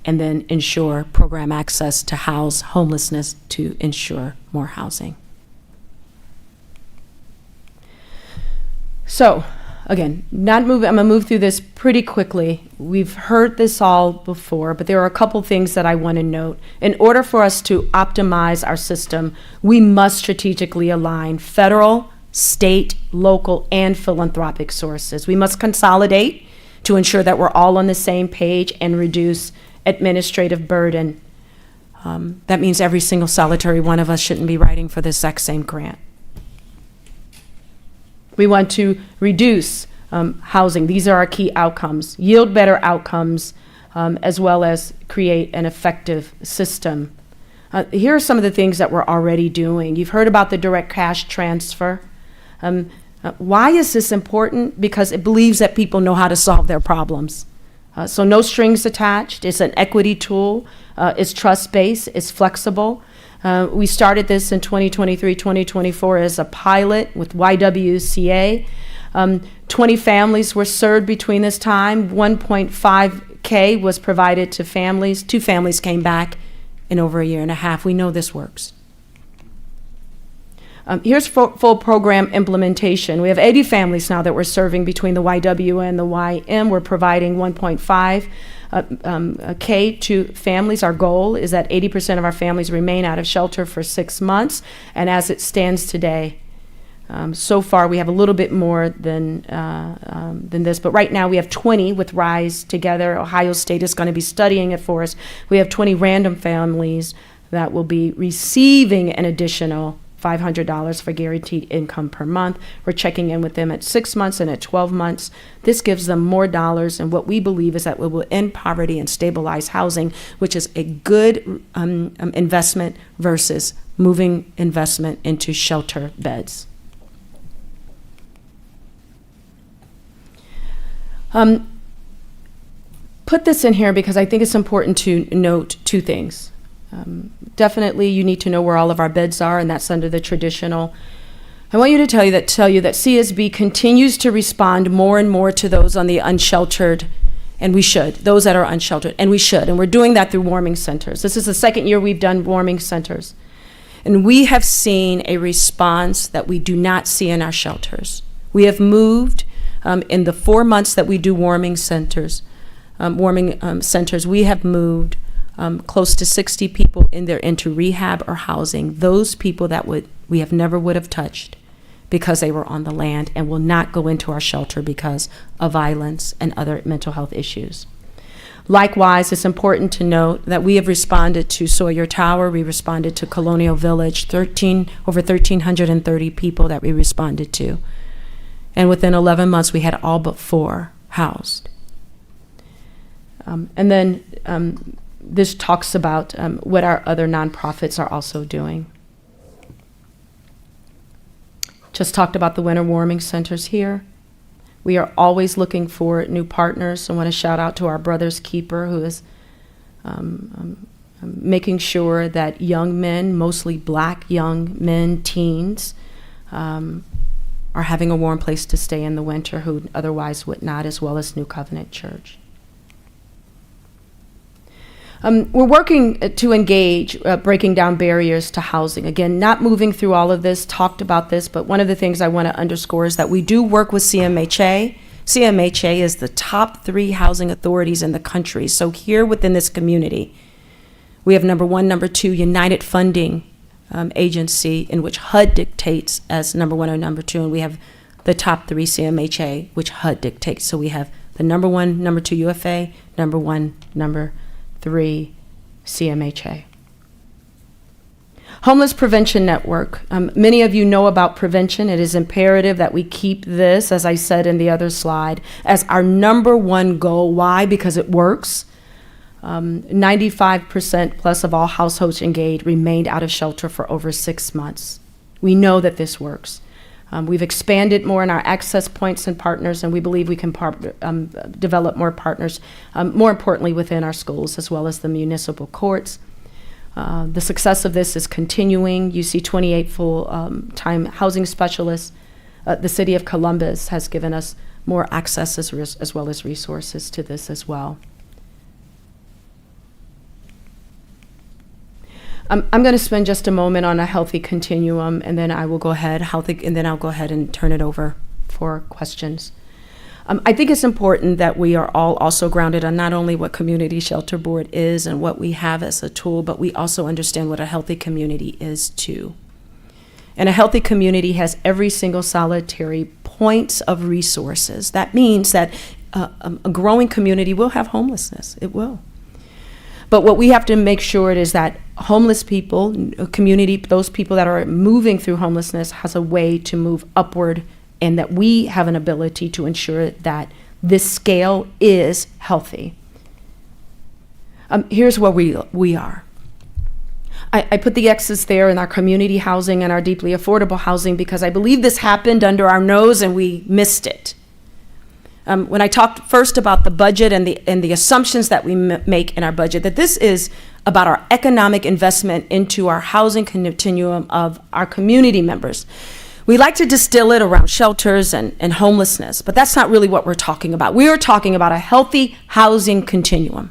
and then ensure program access to house homelessness to ensure more housing. So, again, I'm gonna move through this pretty quickly. We've heard this all before, but there are a couple things that I want to note. In order for us to optimize our system, we must strategically align federal, state, local, and philanthropic sources. We must consolidate to ensure that we're all on the same page and reduce administrative burden. That means every single solitary one of us shouldn't be writing for the exact same grant. We want to reduce housing. These are our key outcomes. Yield better outcomes, as well as create an effective system. Here are some of the things that we're already doing. You've heard about the direct cash transfer. Why is this important? Because it believes that people know how to solve their problems. So no strings attached. It's an equity tool. It's trust-based. It's flexible. We started this in 2023, 2024 as a pilot with YWCA. 20 families were served between this time. 1.5K was provided to families. 2 families came back in over a year and a half. We know this works. Here's full program implementation. We have 80 families now that we're serving between the YW and the YM. We're providing 1.5K to families. Our goal is that 80% of our families remain out of shelter for 6 months. And as it stands today, so far we have a little bit more than this. But right now we have 20 with RISE together. Ohio State is going to be studying it for us. We have 20 random families that will be receiving an additional $500 for guaranteed income per month. We're checking in with them at 6 months and at 12 months. This gives them more dollars, and what we believe is that it will end poverty and stabilize housing, which is a good investment versus moving investment into shelter beds. Put this in here because I think it's important to note two things. Definitely, you need to know where all of our beds are, and that's under the traditional. I want you to tell you that CSB continues to respond more and more to those on the unsheltered, and we should, those that are unsheltered, and we should, and we're doing that through warming centers. This is the second year we've done warming centers, and we have seen a response that we do not see in our shelters. We have moved in the 4 months that we do warming centers, we have moved close to 60 people into rehab or housing. Those people that we have never would have touched because they were on the land and will not go into our shelter because of violence and other mental health issues. Likewise, it's important to note that we have responded to Sawyer Tower, we responded to Colonial Village, over 1,330 people that we responded to. And within 11 months, we had all but 4 housed. And then this talks about what our other nonprofits are also doing. Just talked about the winter warming centers here. We are always looking for new partners. I want to shout out to our Brother's Keeper, who is making sure that young men, mostly black young men, teens, are having a warm place to stay in the winter who otherwise would not, as well as New Covenant Church. We're working to engage breaking down barriers to housing. Again, not moving through all of this, talked about this, but one of the things I want to underscore is that we do work with CMHA. CMHA is the top 3 housing authorities in the country. So here within this community, we have number 1, number 2, United Funding Agency, in which HUD dictates as number 1 or number 2, and we have the top 3 CMHA, which HUD dictates. So we have the number 1, number 2 UFA, number 1, number 3 CMHA. Homeless Prevention Network. Many of you know about prevention. It is imperative that we keep this, as I said in the other slide, as our number 1 goal. Why? Because it works. 95% plus of all households engaged remained out of shelter for over 6 months. We know that this works. We've expanded more in our access points and partners, and we believe we can develop more partners, more importantly within our schools as well as the municipal courts. The success of this is continuing. You see 28 full-time housing specialists. The City of Columbus has given us more access as well as resources to this as well. I'm going to spend just a moment on a healthy continuum, and then I'll go ahead and turn it over for questions. I think it's important that we are all also grounded on not only what Community Shelter Board is and what we have as a tool, but we also understand what a healthy community is too. And a healthy community has every single solitary points of resources. That means that a growing community will have homelessness. It will. But what we have to make sure is that homeless people, community, those people that are moving through homelessness has a way to move upward, and that we have an ability to ensure that this scale is healthy. Here's where we are. I put the X's there in our community housing and our deeply affordable housing because I believe this happened under our nose and we missed it. When I talked first about the budget and the assumptions that we make in our budget, that this is about our economic investment into our housing continuum of our community members. We like to distill it around shelters and homelessness, but that's not really what we're talking about. We are talking about a healthy housing continuum.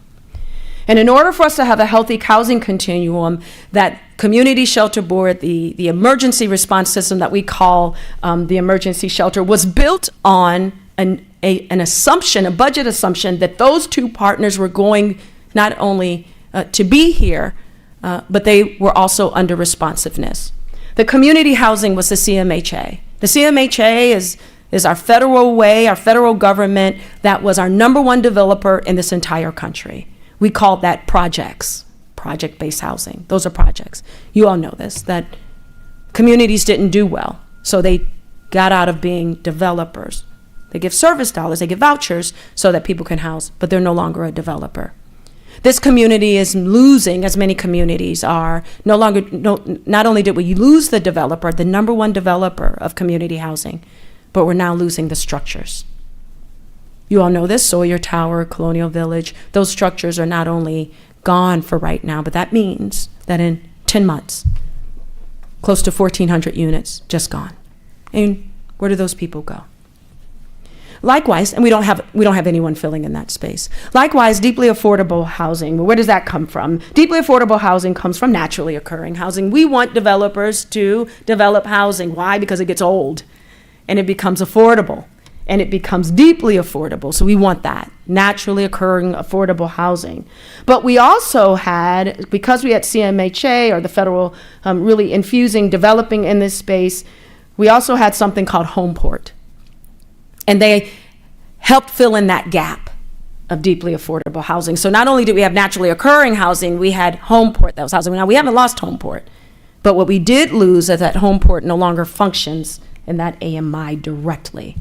And in order for us to have a healthy housing continuum, that Community Shelter Board, the emergency response system that we call the emergency shelter, was built on an assumption, a budget assumption, that those 2 partners were going not only to be here, but they were also under responsiveness. The community housing was the CMHA. The CMHA is our federal way, our federal government that was our number 1 developer in this entire country. We called that projects, project-based housing. Those are projects. You all know this, that Communities didn't do well, so they got out of being developers. They give service dollars, they give vouchers so that people can house, but they're no longer a developer. This community is losing, as many communities are, not only did we lose the developer, the number one developer of community housing, but we're now losing the structures. You all know this, Sawyer Tower, Colonial Village, those structures are not only gone for right now, but that means that in 10 months, close to 1,400 units just gone. And where do those people go? Likewise, and we don't have anyone filling in that space. Likewise, deeply affordable housing, where does that come from? Deeply affordable housing comes from naturally occurring housing. We want developers to develop housing. Why? Because it gets old and it becomes affordable and it becomes deeply affordable. So we want that, naturally occurring affordable housing. But we also had, because we had CMHA or the federal really infusing, developing in this space, we also had something called Homeport. And they helped fill in that gap of deeply affordable housing. So not only did we have naturally occurring housing, we had Homeport that was housing. Now, we haven't lost Homeport, but what we did lose is that Homeport no longer functions in that AMI directly,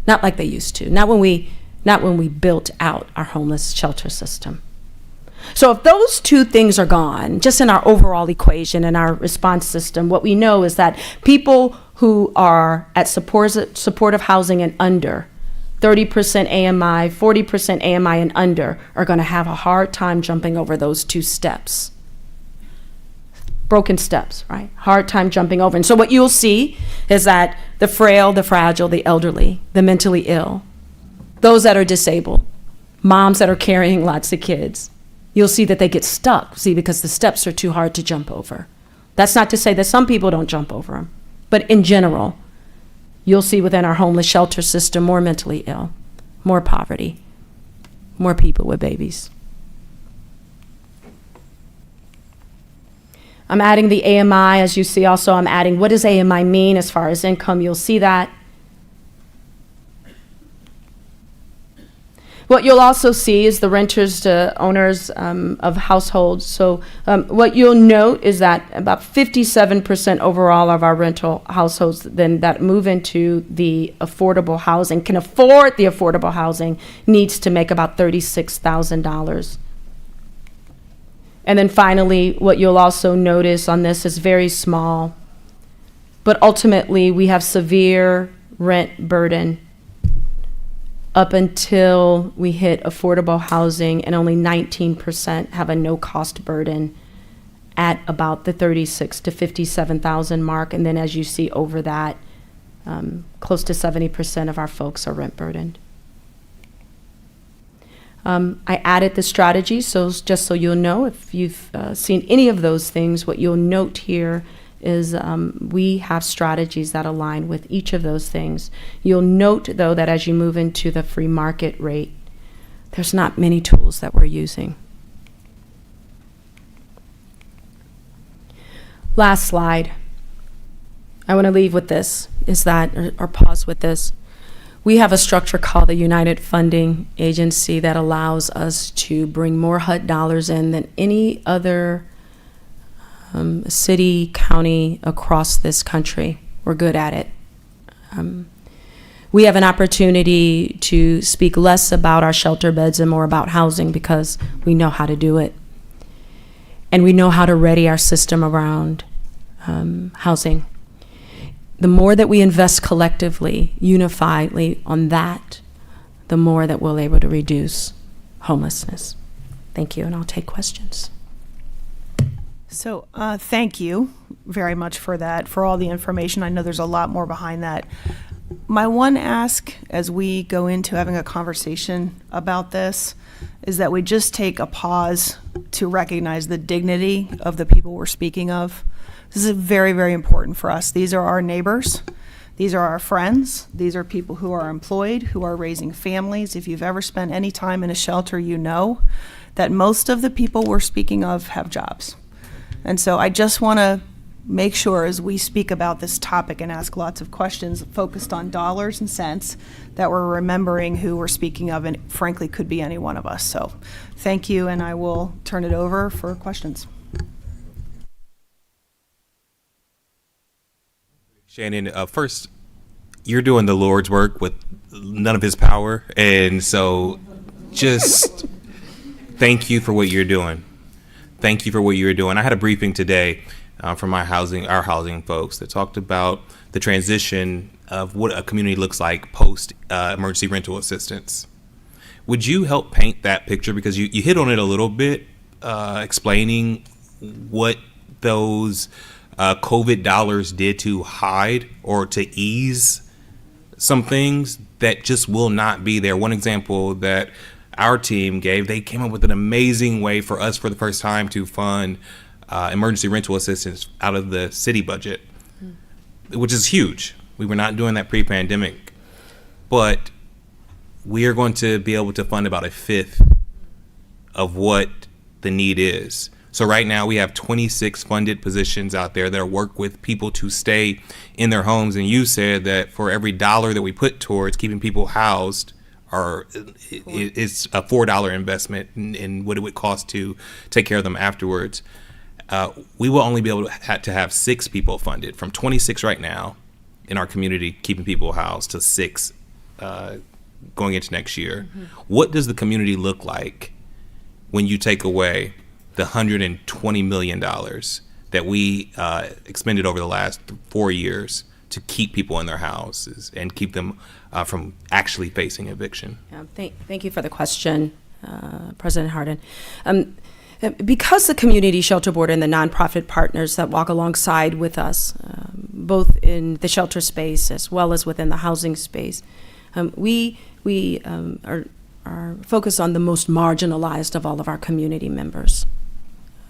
not like they used to, not when we built out our homeless shelter system. So if those two things are gone, just in our overall equation and our response system, what we know is that people who are at supportive housing and under, 30% AMI, 40% AMI and under, are going to have a hard time jumping over those two steps. Broken steps, right? Hard time jumping over. And so what you'll see is that the frail, the fragile, the elderly, the mentally ill, those that are disabled, moms that are carrying lots of kids, you'll see that they get stuck, because the steps are too hard to jump over. That's not to say that some people don't jump over them, but in general, you'll see within our homeless shelter system more mentally ill, more poverty, more people with babies. I'm adding the AMI, as you see also, I'm adding what does AMI mean as far as income, you'll see that. What you'll also see is the renters to owners of households. So what you'll note is that about 57% overall of our rental households then that move into the affordable housing, can afford the affordable housing, needs to make about $36,000. And then finally, what you'll also notice on this is very small, but ultimately we have severe rent burden up until we hit affordable housing, and only 19% have a no-cost burden at about the 36 to 57,000 mark. And then as you see over that, close to 70% of our folks are rent burdened. I added the strategy, so just so you'll know, if you've seen any of those things, what you'll note here is we have strategies that align with each of those things. You'll note, though, that as you move into the free market rate, there's not many tools that we're using. Last slide. I want to leave with this, is that, or pause with this. We have a structure called the United Funding Agency that allows us to bring more HUD dollars in than any other city, county across this country. We're good at it. We have an opportunity to speak less about our shelter beds and more about housing because we know how to do it. And we know how to ready our system around housing. The more that we invest collectively, unifiedly on that, the more that we'll be able to reduce homelessness. Thank you, and I'll take questions. So thank you very much for that, for all the information. I know there's a lot more behind that. My one ask as we go into having a conversation about this is that we just take a pause to recognize the dignity of the people we're speaking of. This is very, very important for us. These are our neighbors. These are our friends. These are people who are employed, who are raising families. If you've ever spent any time in a shelter, you know that most of the people we're speaking of have jobs. And so I just want to make sure as we speak about this topic and ask lots of questions focused on dollars and cents that we're remembering who we're speaking of, and frankly could be any one of us. So thank you, and I will turn it over for questions. Shannon, first, you're doing the Lord's work with none of his power. And so just thank you for what you're doing. Thank you for what you're doing. I had a briefing today from our housing folks that talked about the transition of what a community looks like post emergency rental assistance. Would you help paint that picture? Because you hit on it a little bit, explaining what those COVID dollars did to hide or to ease some things that just will not be there. One example that our team gave, they came up with an amazing way for us for the first time to fund emergency rental assistance out of the city budget, which is huge. We were not doing that pre-pandemic, but we are going to be able to fund about a fifth of what the need is. So right now we have 26 funded positions out there that work with people to stay in their homes. And you said that for every dollar that we put towards keeping people housed, it's a $4 investment in what it would cost to take care of them afterwards. We will only be able to have 6 people funded from 26 right now in our community, keeping people housed, to 6 going into next year. Mm-hmm. What does the community look like when you take away the $120 million that we expended over the last 4 years to keep people in their houses and keep them from actually facing eviction? Yeah, thank you for the question, President Hardin. Because the Community Shelter Board and the nonprofit partners that walk alongside with us, both in the shelter space as well as within the housing space, we are focused on the most marginalized of all of our community members.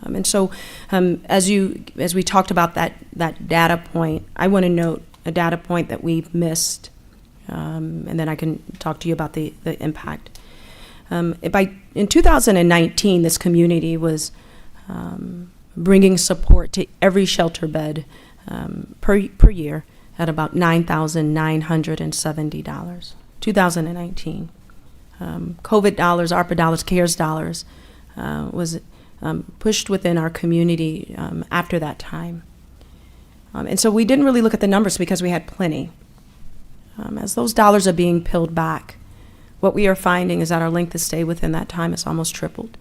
And so, as we talked about that data point, I want to note a data point that we've missed, and then I can talk to you about the impact. In 2019, this community was bringing support to every shelter bed per year at about $9,970. 2019. COVID dollars, ARPA dollars, CARES dollars was pushed within our community after that time. And so we didn't really look at the numbers because we had plenty. As those dollars are being peeled back, what we are finding is that our length of stay within that time has almost tripled.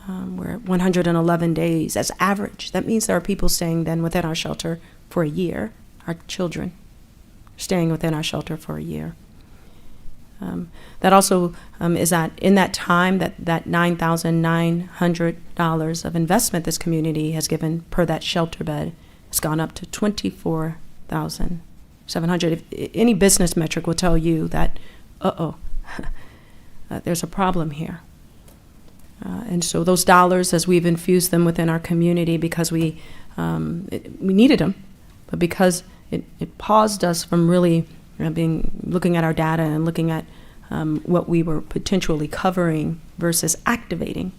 We're at 111 days as average. That means there are people staying then within our shelter for a year. Our children staying within our shelter for a year. That also is that in that time, that $9,900 of investment this community has given per that shelter bed has gone up to $24,700. If any business metric will tell you that, there's a problem here. And so those dollars, as we've infused them within our community because we needed them, but because it paused us from really looking at our data and looking at what we were potentially covering versus activating,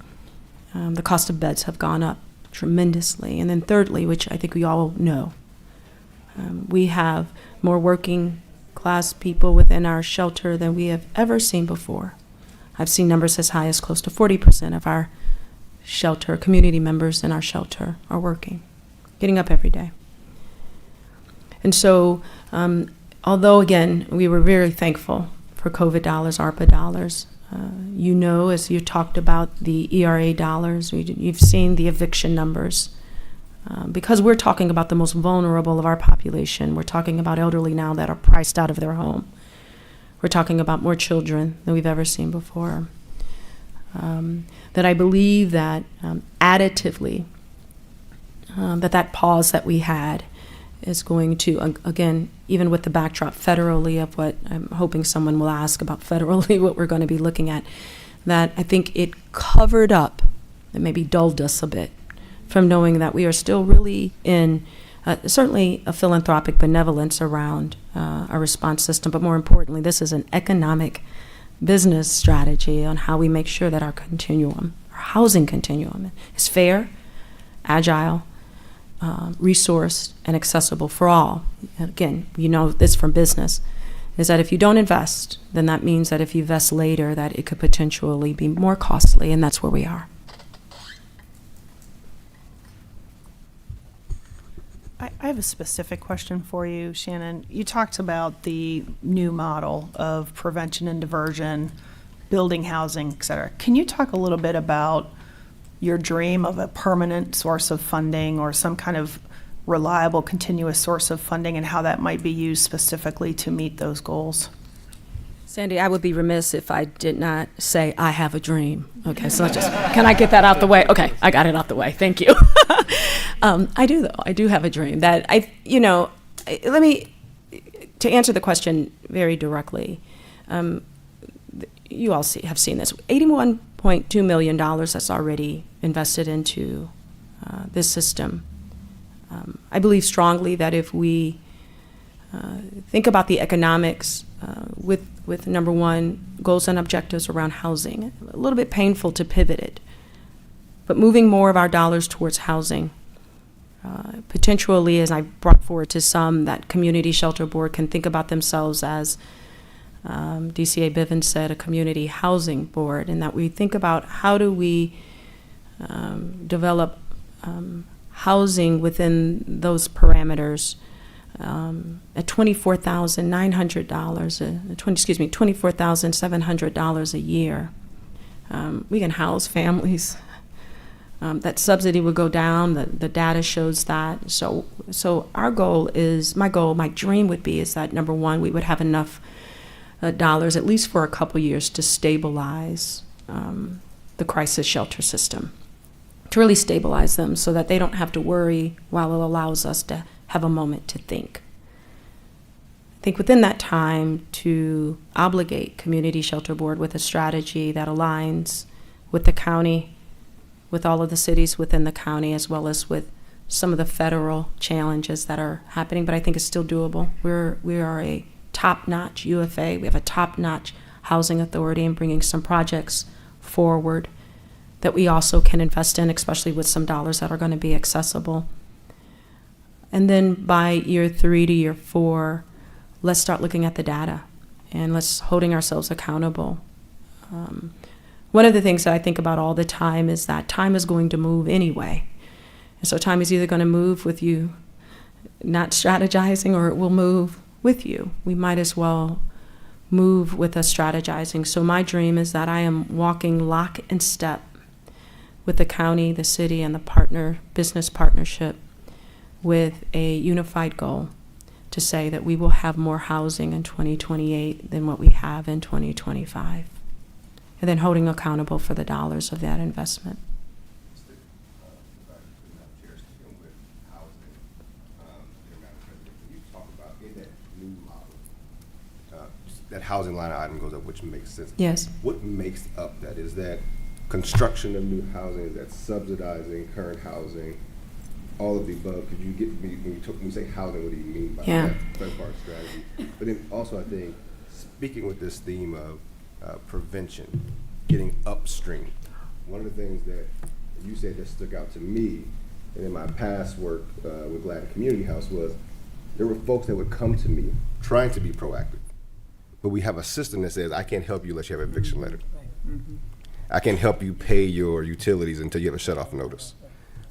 the cost of beds have gone up tremendously. And then thirdly, which I think we all know, we have more working class people within our shelter than we have ever seen before. I've seen numbers as high as close to 40% of our shelter, community members in our shelter are working, getting up every day. And so, although, again, we were very thankful for COVID dollars, ARPA dollars, as you talked about the ERA dollars, you've seen the eviction numbers. Because we're talking about the most vulnerable of our population. We're talking about elderly now that are priced out of their home. We're talking about more children than we've ever seen before. That I believe that additively, that pause that we had is going to, again, even with the backdrop federally of what I'm hoping someone will ask about federally, what we're going to be looking at, that I think it covered up and maybe dulled us a bit from knowing that we are still really in certainly a philanthropic benevolence around our response system, but more importantly, this is an economic business strategy on how we make sure that our continuum, our housing continuum, is fair, agile, resourced, and accessible for all. And again, this from business, is that if you don't invest, then that means that if you invest later, that it could potentially be more costly, and that's where we are. I have a specific question for you, Shannon. You talked about the new model of prevention and diversion, building housing, et cetera. Can you talk a little bit about your dream of a permanent source of funding or some kind of reliable, continuous source of funding and how that might be used specifically to meet those goals? Sandy, I would be remiss if I did not say I have a dream. Okay, so can I get that out the way? Okay, I got it out the way. Thank you. I do, though. I do have a dream that let me, to answer the question very directly, you all have seen this. $81.2 million that's already invested into this system. I believe strongly that if we think about the economics with number one, goals and objectives around housing, a little bit painful to pivot it, but moving more of our dollars towards housing, potentially, as I brought forward to some, that community shelter board can think about themselves as DCA Bivens said, a community housing board, and that we think about how do we develop housing within those parameters at $24,700 a year. We can house families. That subsidy would go down. The data shows that. So our goal is, my dream would be is that number one, we would have enough dollars, at least for a couple years, to stabilize the crisis shelter system, to really stabilize them so that they don't have to worry while it allows us to have a moment to think. I think within that time to obligate Community Shelter Board with a strategy that aligns with the county, with all of the cities within the county, as well as with some of the federal challenges that are happening, but I think it's still doable. We are a top-notch UFA. We have a top-notch housing authority and bringing some projects forward that we also can invest in, especially with some dollars that are going to be accessible. And then by year 3 to year 4, let's start looking at the data and let's holding ourselves accountable. One of the things that I think about all the time is that time is going to move anyway. And so time is either going to move with you not strategizing, or it will move with you. We might as well move with us strategizing. So my dream is that I am walking lock and step with the county, the city, and the business partnership with a unified goal to say that we will have more housing in 2028 than what we have in 2025. And then holding accountable for the dollars of that investment. That housing line item goes up, which makes sense. Yes. What makes up that? Is that construction of new housing? Is that subsidizing current housing? All of the above. Could you get me, when we say housing, what do you mean by that? First part strategy. But then also, I think, speaking with this theme of prevention, getting upstream. One of the things that you said that stuck out to me, and in my past work with Glad Community House, was there were folks that would come to me trying to be proactive. But we have a system that says, I can't help you unless you have an eviction letter. I can't help you pay your utilities until you have a shut-off notice,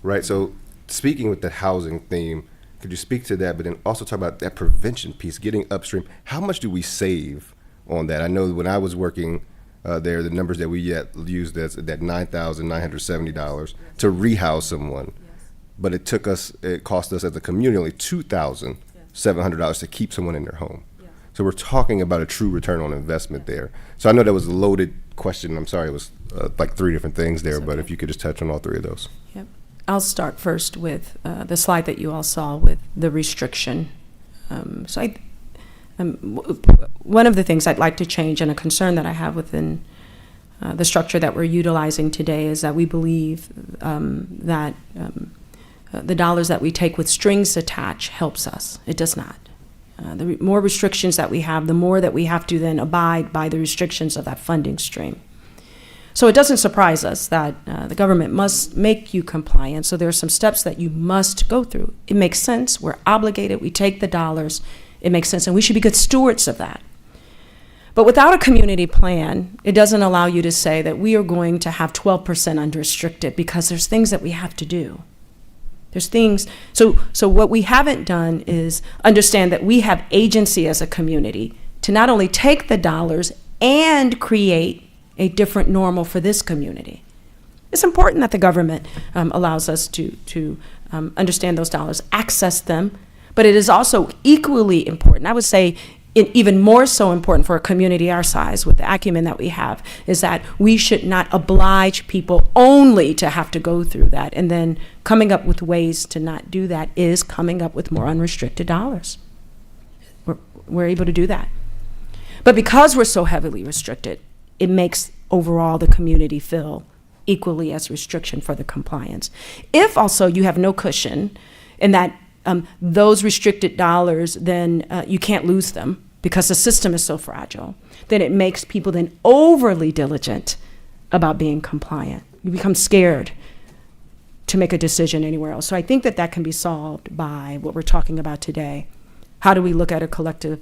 right? So speaking with the housing theme, could you speak to that, but then also talk about that prevention piece, getting upstream? How much do we save on that? I know when I was working there, the numbers that we used as that $9,970 to rehouse someone, but it cost us as a community only $2,700 to keep someone in their home. So we're talking about a true return on investment there. So I know that was a loaded question. I'm sorry, it was like 3 different things there, but if you could just touch on all 3 of those. Yep. I'll start first with the slide that you all saw with the restriction. One of the things I'd like to change, and a concern that I have within the structure that we're utilizing today, is that we believe that the dollars that we take with strings attached helps us. It does not. The more restrictions that we have, the more that we have to then abide by the restrictions of that funding stream. So it doesn't surprise us that the government must make you compliant. So there are some steps that you must go through. It makes sense. We're obligated. We take the dollars. It makes sense. And we should be good stewards of that. But without a community plan, it doesn't allow you to say that we are going to have 12% unrestricted because there's things that we have to do. There's things, so what we haven't done is understand that we have agency as a community to not only take the dollars and create a different normal for this community. It's important that the government allows us to understand those dollars, access them, but it is also equally important, I would say even more so important for a community our size with the acumen that we have, is that we should not oblige people only to have to go through that. And then coming up with ways to not do that is coming up with more unrestricted dollars. We're able to do that. But because we're so heavily restricted, it makes overall the community feel equally as restriction for the compliance. If also you have no cushion in that those restricted dollars, then you can't lose them because the system is so fragile, then it makes people then overly diligent about being compliant. You become scared to make a decision anywhere else. So I think that can be solved by what we're talking about today. How do we look at a collective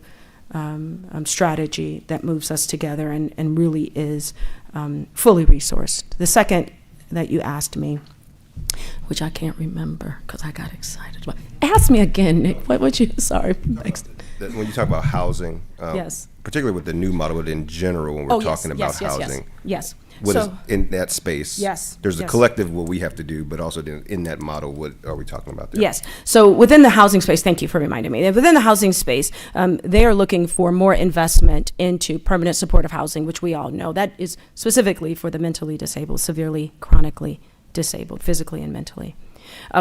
strategy that moves us together and really is fully resourced? The second that you asked me, which I can't remember because I got excited about. Ask me again, Nick. What would you? Sorry. Next. When you talk about housing, Yes. particularly with the new model, but in general, when we're talking about housing, Yes. what is So, in that space? Yes, There's a yes. collective what we have to do, but also in that model, what are we talking about there? yes. So within the housing space, thank you for reminding me. Within the housing space, they are looking for more investment into permanent supportive housing, which we all know that is specifically for the mentally disabled, severely, chronically disabled, physically and mentally.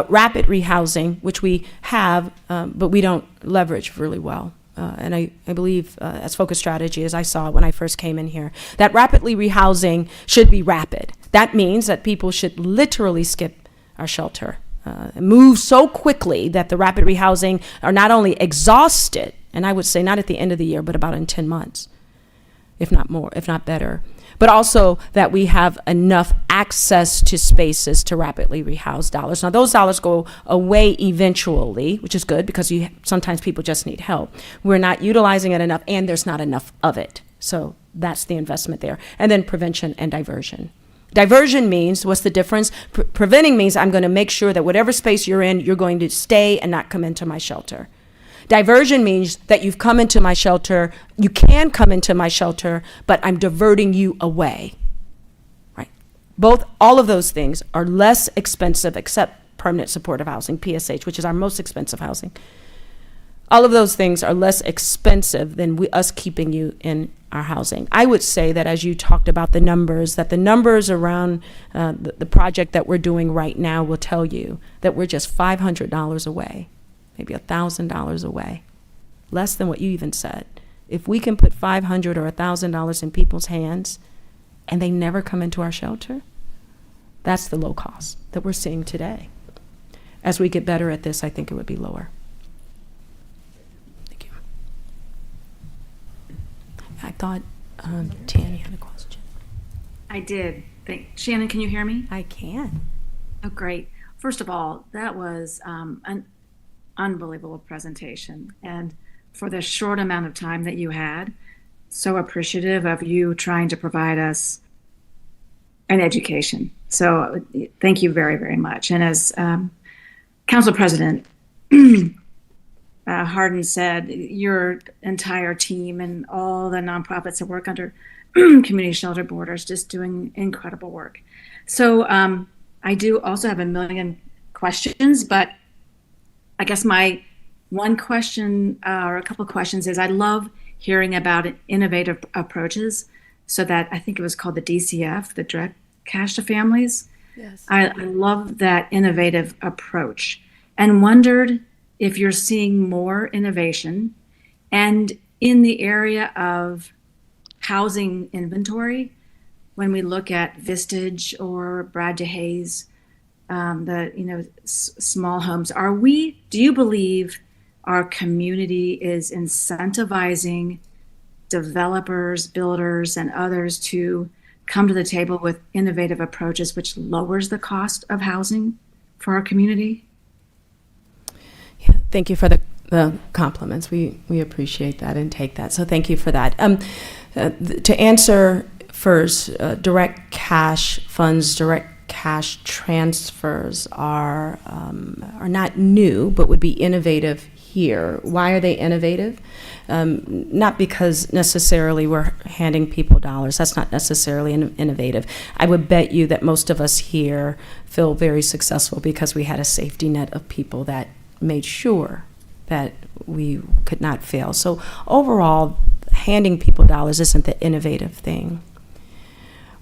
Rapid rehousing, which we have, but we don't leverage really well. And I believe as focus strategy, as I saw when I first came in here, that rapidly rehousing should be rapid. That means that people should literally skip our shelter, move so quickly that the rapid rehousing are not only exhausted, and I would say not at the end of the year, but about in 10 months, if not more, if not better. But also that we have enough access to spaces to rapidly rehouse dollars. Now, those dollars go away eventually, which is good because sometimes people just need help. We're not utilizing it enough, and there's not enough of it. So that's the investment there. And then prevention and diversion. Diversion means, what's the difference? Preventing means I'm going to make sure that whatever space you're in, you're going to stay and not come into my shelter. Diversion means that you've come into my shelter, you can come into my shelter, but I'm diverting you away, right? All of those things are less expensive except permanent supportive housing, PSH, which is our most expensive housing. All of those things are less expensive than us keeping you in our housing. I would say that as you talked about the numbers, that the numbers around the project that we're doing right now will tell you that we're just $500 away. Maybe $1,000 away, less than what you even said. If we can put $500 or $1,000 in people's hands and they never come into our shelter, that's the low cost that we're seeing today. As we get better at this, I think it would be lower. Thank you. I thought Tanya had a question. I did. Shannon, can you hear me? I can. Oh, great. First of all, that was an unbelievable presentation. And for the short amount of time that you had, so appreciative of you trying to provide us an education. So thank you very, very much. And as Council President Hardin said, your entire team and all the nonprofits that work under Community Shelter Board are just doing incredible work. So I do also have a million questions, but I guess my one question or a couple of questions is I love hearing about innovative approaches. So that I think it was called the DCF, the Direct Cash to Families. Yes. I love that innovative approach and wondered if you're seeing more innovation and in the area of housing inventory, when we look at Vistage or Brad DeHaze, small homes, do you believe our community is incentivizing developers, builders, and others to come to the table with innovative approaches which lowers the cost of housing for our community? Yeah, thank you for the compliments. We appreciate that and take that. So thank you for that. To answer first, direct cash funds, direct cash transfers are not new, but would be innovative here. Why are they innovative? Not because necessarily we're handing people dollars. That's not necessarily innovative. I would bet you that most of us here feel very successful because we had a safety net of people that made sure that we could not fail. So overall, handing people dollars isn't the innovative thing.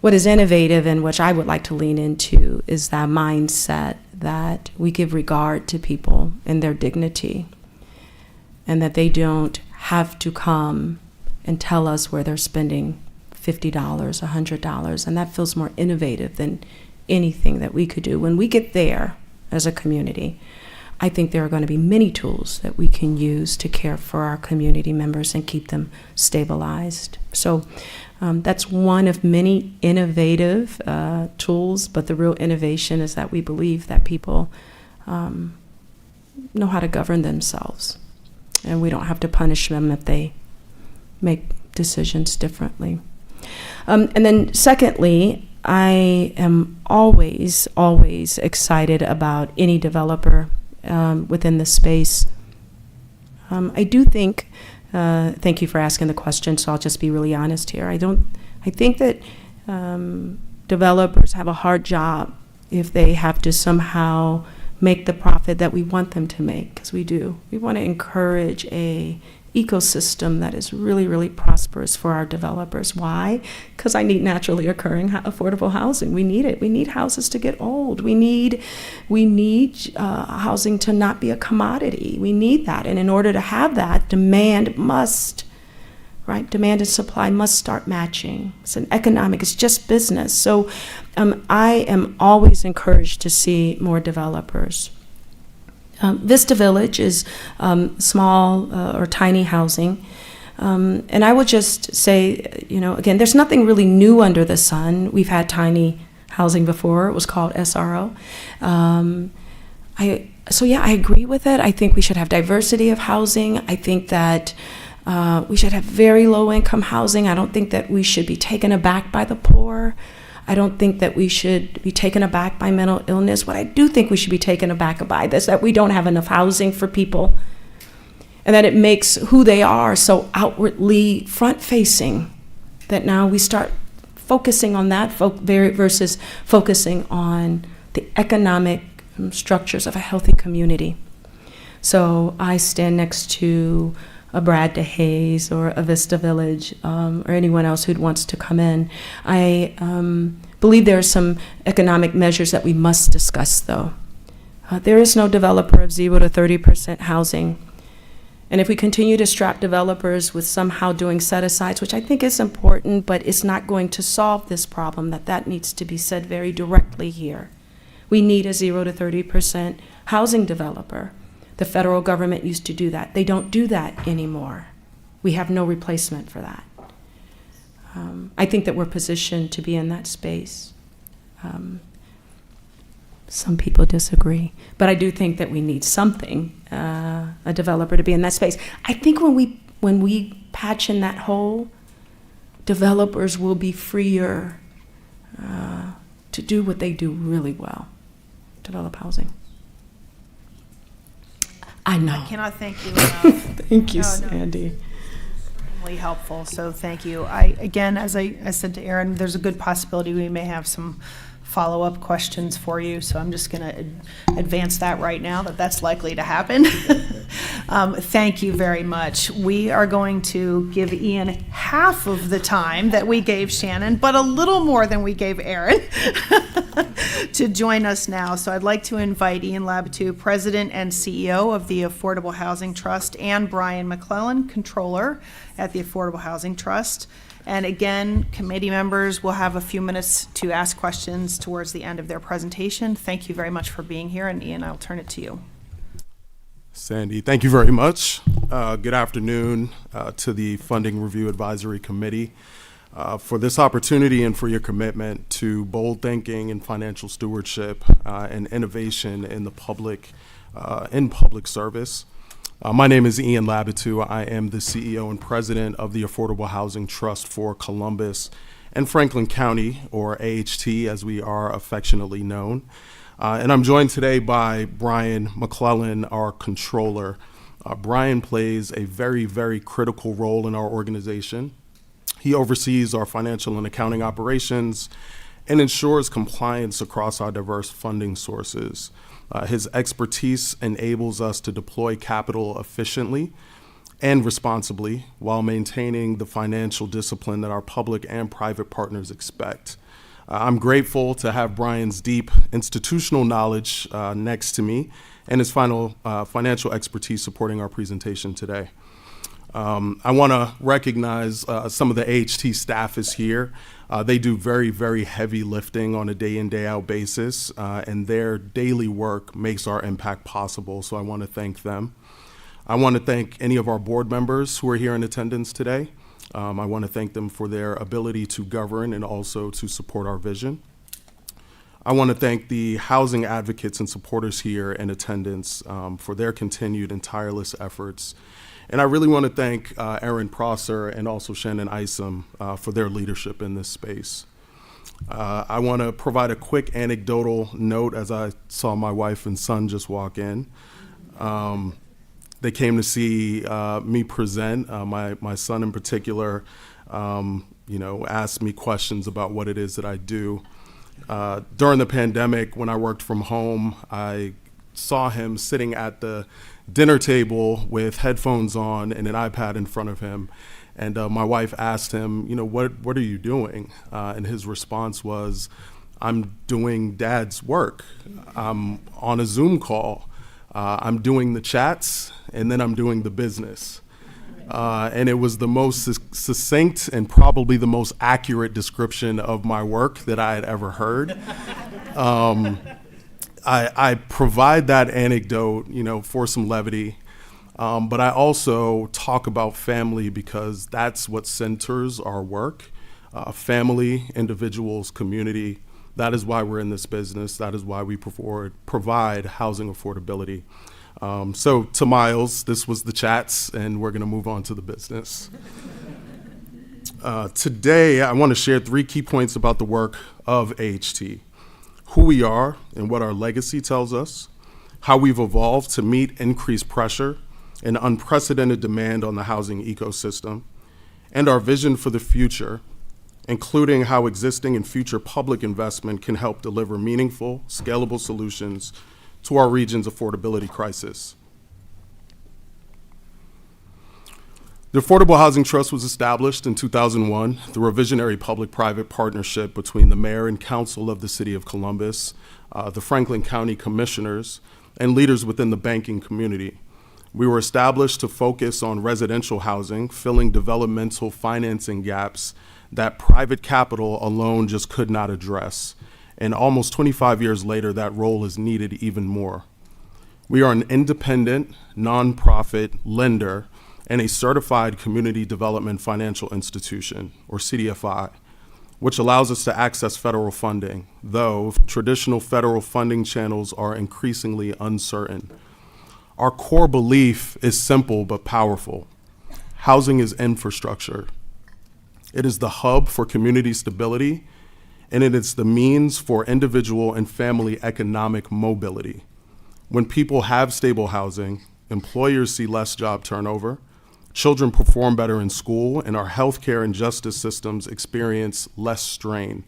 What is innovative, and which I would like to lean into, is that mindset that we give regard to people and their dignity, and that they don't have to come and tell us where they're spending $50, $100, and that feels more innovative than anything that we could do. When we get there as a community, I think there are going to be many tools that we can use to care for our community members and keep them stabilized. So that's one of many innovative tools, but the real innovation is that we believe that people know how to govern themselves, and we don't have to punish them if they make decisions differently. And then secondly, I am always excited about any developer within the space. I do think, thank you for asking the question, so I'll just be really honest here. I think that developers have a hard job if they have to somehow make the profit that we want them to make, because we do. We want to encourage a ecosystem that is really, really prosperous for our developers. Why? Because I need naturally occurring affordable housing. We need it. We need houses to get old. We need housing to not be a commodity. We need that. And in order to have that, demand and supply must start matching. It's just business. So I am always encouraged to see more developers. Vista Village is small or tiny housing. And I would just say, again, there's nothing really new under the sun. We've had tiny housing before. It was called SRO. I agree with it. I think we should have diversity of housing. I think that we should have very low-income housing. I don't think that we should be taken aback by the poor. I don't think that we should be taken aback by mental illness. What I do think we should be taken aback by is that we don't have enough housing for people, and that it makes who they are so outwardly front-facing that now we start focusing on that versus focusing on the economic structures of a healthy community. So I stand next to a Brad DeHaze or a Vista Village or anyone else who wants to come in. I believe there are some economic measures that we must discuss, though. There is no developer of 0 to 30% housing. And if we continue to strap developers with somehow doing set-asides, which I think is important, but it's not going to solve this problem, that needs to be said very directly here. We need a 0 to 30% housing developer. The federal government used to do that. They don't do that anymore. We have no replacement for that. I think that we're positioned to be in that space. Some people disagree, but I do think that we need something, a developer to be in that space. I think when we patch in that hole, developers will be freer to do what they do really well, develop housing. I know. I cannot thank you enough. Thank you, No, Sandy. Really helpful, so thank you. Again, as I said to Aaron, there's a good possibility we may have some follow-up questions for you, so I'm just going to advance that right now, that's likely to happen. Thank you very much. We are going to give Ian half of the time that we gave Shannon, but a little more than we gave Aaron to join us now. So I'd like to invite Ian Labatou, President and CEO of the Affordable Housing Trust, and Brian McClellan, Controller at the Affordable Housing Trust. And again, committee members will have a few minutes to ask questions towards the end of their presentation. Thank you very much for being here, and Ian, I'll turn it to you. Sandy, thank you very much. Good afternoon to the Funding Review Advisory Committee for this opportunity and for your commitment to bold thinking and financial stewardship and innovation in the public service. My name is Ian Labatou. I am the CEO and President of the Affordable Housing Trust for Columbus and Franklin County, or AHT as we are affectionately known. And I'm joined today by Brian McClellan, our controller. Brian plays a very, very critical role in our organization. He oversees our financial and accounting operations and ensures compliance across our diverse funding sources. His expertise enables us to deploy capital efficiently and responsibly while maintaining the financial discipline that our public and private partners expect. I'm grateful to have Brian's deep institutional knowledge next to me and his financial expertise supporting our presentation today. I want to recognize some of the AHT staff is here. They do very, very heavy lifting on a day in, day out basis, and their daily work makes our impact possible, so I want to thank them. I want to thank any of our board members who are here in attendance today. I want to thank them for their ability to govern and also to support our vision. I want to thank the housing advocates and supporters here in attendance for their continued and tireless efforts. And I really want to thank Erin Prosser and also Shannon Isom for their leadership in this space. I want to provide a quick anecdotal note as I saw my wife and son just walk in. They came to see me present. My son in particular, asked me questions about what it is that I do. During the pandemic, when I worked from home, I saw him sitting at the dinner table with headphones on and an iPad in front of him. And my wife asked him, what are you doing? And his response was, I'm doing Dad's work. I'm on a Zoom call. I'm doing the chats, and then I'm doing the business. And it was the most succinct and probably the most accurate description of my work that I had ever heard. I provide that anecdote, for some levity, but I also talk about family because that's what centers our work. Family, individuals, community. That is why we're in this business. That is why we provide housing affordability. So to Miles, this was the chats, and we're going to move on to the business. Today, I want to share 3 key points about the work of AHT. Who we are and what our legacy tells us, how we've evolved to meet increased pressure and unprecedented demand on the housing ecosystem, and our vision for the future, including how existing and future public investment can help deliver meaningful, scalable solutions to our region's affordability crisis. The Affordable Housing Trust was established in 2001 through a visionary public-private partnership between the mayor and council of the city of Columbus, the Franklin County commissioners, and leaders within the banking community. We were established to focus on residential housing, filling developmental financing gaps that private capital alone just could not address. And almost 25 years later, that role is needed even more. We are an independent, nonprofit lender and a certified community development financial institution, or CDFI, which allows us to access federal funding, though traditional federal funding channels are increasingly uncertain. Our core belief is simple but powerful. Housing is infrastructure. It is the hub for community stability, and it is the means for individual and family economic mobility. When people have stable housing, employers see less job turnover, children perform better in school, and our healthcare and justice systems experience less strain.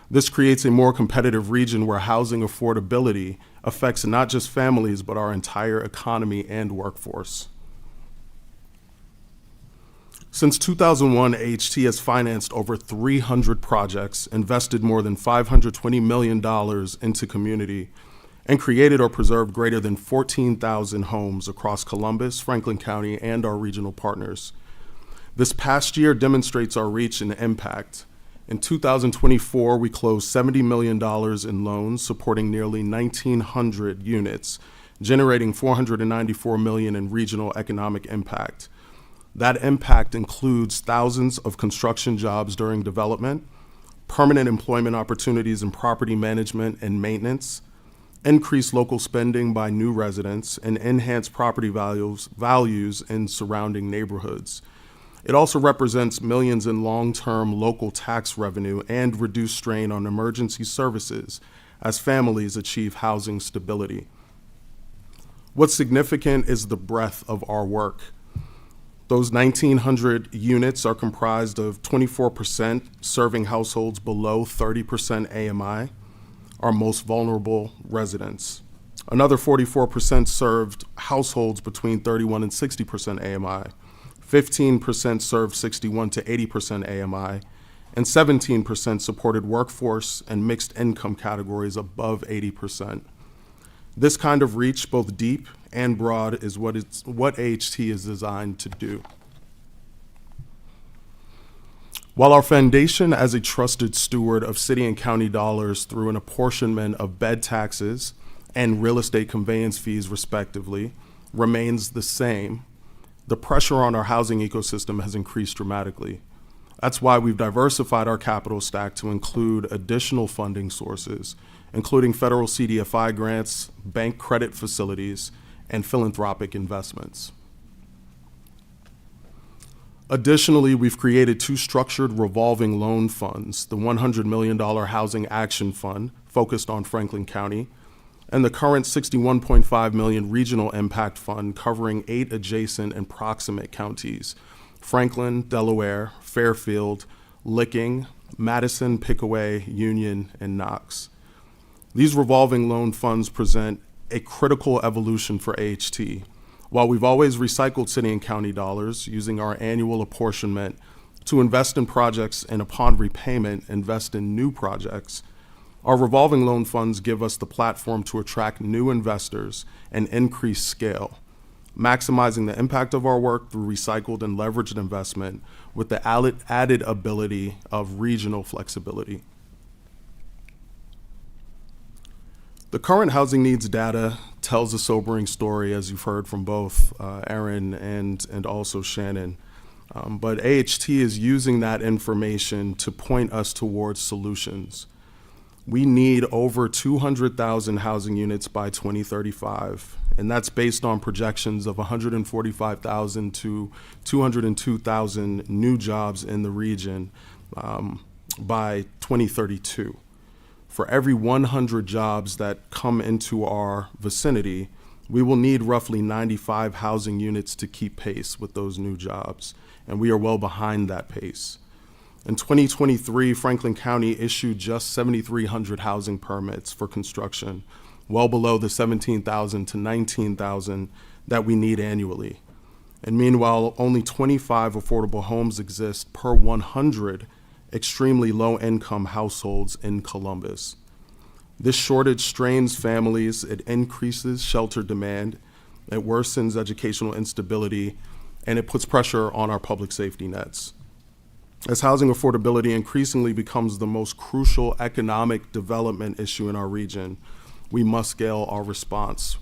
This creates a more competitive region where housing affordability affects not just families, but our entire economy and workforce. Since 2001, AHT has financed over 300 projects, invested more than $520 million into community, and created or preserved greater than 14,000 homes across Columbus, Franklin County, and our regional partners. This past year demonstrates our reach and impact. In 2024, we closed $70 million in loans, supporting nearly 1,900 units, generating $494 million in regional economic impact. That impact includes thousands of construction jobs during development, permanent employment opportunities in property management and maintenance, increased local spending by new residents, and enhanced property values in surrounding neighborhoods. It also represents millions in long-term local tax revenue and reduced strain on emergency services as families achieve housing stability. What's significant is the breadth of our work. Those 1,900 units are comprised of 24% serving households below 30% AMI, our most vulnerable residents. Another 44% served households between 31 and 60% AMI. 15% served 61 to 80% AMI, and 17% supported workforce and mixed income categories above 80%. This kind of reach, both deep and broad, is what AHT is designed to do. While our foundation as a trusted steward of city and county dollars through an apportionment of bed taxes and real estate conveyance fees respectively remains the same, the pressure on our housing ecosystem has increased dramatically. That's why we've diversified our capital stack to include additional funding sources, including federal CDFI grants, bank credit facilities, and philanthropic investments. Additionally, we've created two structured revolving loan funds, the $100 million Housing Action Fund focused on Franklin County, and the current $61.5 million Regional Impact Fund covering 8 adjacent and proximate counties: Franklin, Delaware, Fairfield, Licking, Madison, Pickaway, Union, and Knox. These revolving loan funds present a critical evolution for AHT. While we've always recycled city and county dollars using our annual apportionment to invest in projects and upon repayment, invest in new projects, our revolving loan funds give us the platform to attract new investors and increase scale, maximizing the impact of our work through recycled and leveraged investment with the added ability of regional flexibility. The current housing needs data tells a sobering story, as you've heard from both Erin and also Shannon. But AHT is using that information to point us towards solutions. We need over 200,000 housing units by 2035, and that's based on projections of 145,000 to 202,000 new jobs in the region by 2032. For every 100 jobs that come into our vicinity, we will need roughly 95 housing units to keep pace with those new jobs, and we are well behind that pace. In 2023, Franklin County issued just 7,300 housing permits for construction, well below the 17,000 to 19,000 that we need annually. And meanwhile, only 25 affordable homes exist per 100 extremely low-income households in Columbus. This shortage strains families, it increases shelter demand, it worsens educational instability, and it puts pressure on our public safety nets. As housing affordability increasingly becomes the most crucial economic development issue in our region, we must scale our response.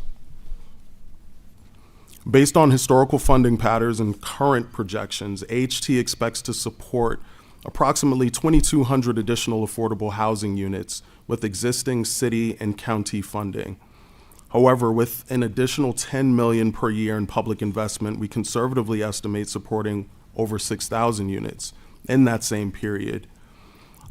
Based on historical funding patterns and current projections, AHT expects to support approximately 2,200 additional affordable housing units with existing city and county funding. However, with an additional $10 million per year in public investment, we conservatively estimate supporting over 6,000 units in that same period.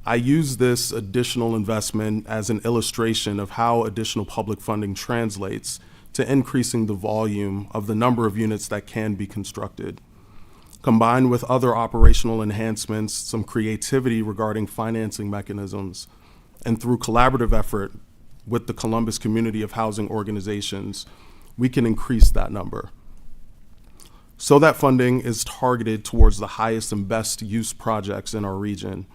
I use this additional investment as an illustration of how additional public funding translates to increasing the volume of the number of units that can be constructed. Combined with other operational enhancements, some creativity regarding financing mechanisms, and through collaborative effort with the Columbus community of housing organizations, we can increase that number. So that funding is targeted towards the highest and best use projects in our region.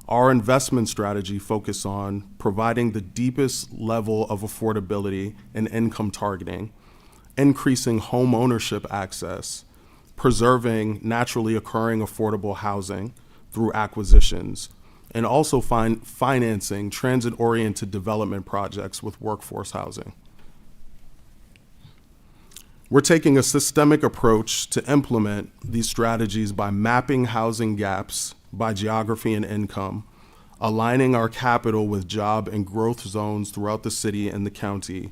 Our investment strategy focuses on providing the deepest level of affordability and income targeting, increasing home ownership access, preserving naturally occurring affordable housing through acquisitions, and also financing transit-oriented development projects with workforce housing. We're taking a systemic approach to implement these strategies by mapping housing gaps by geography and income, aligning our capital with job and growth zones throughout the city and the county,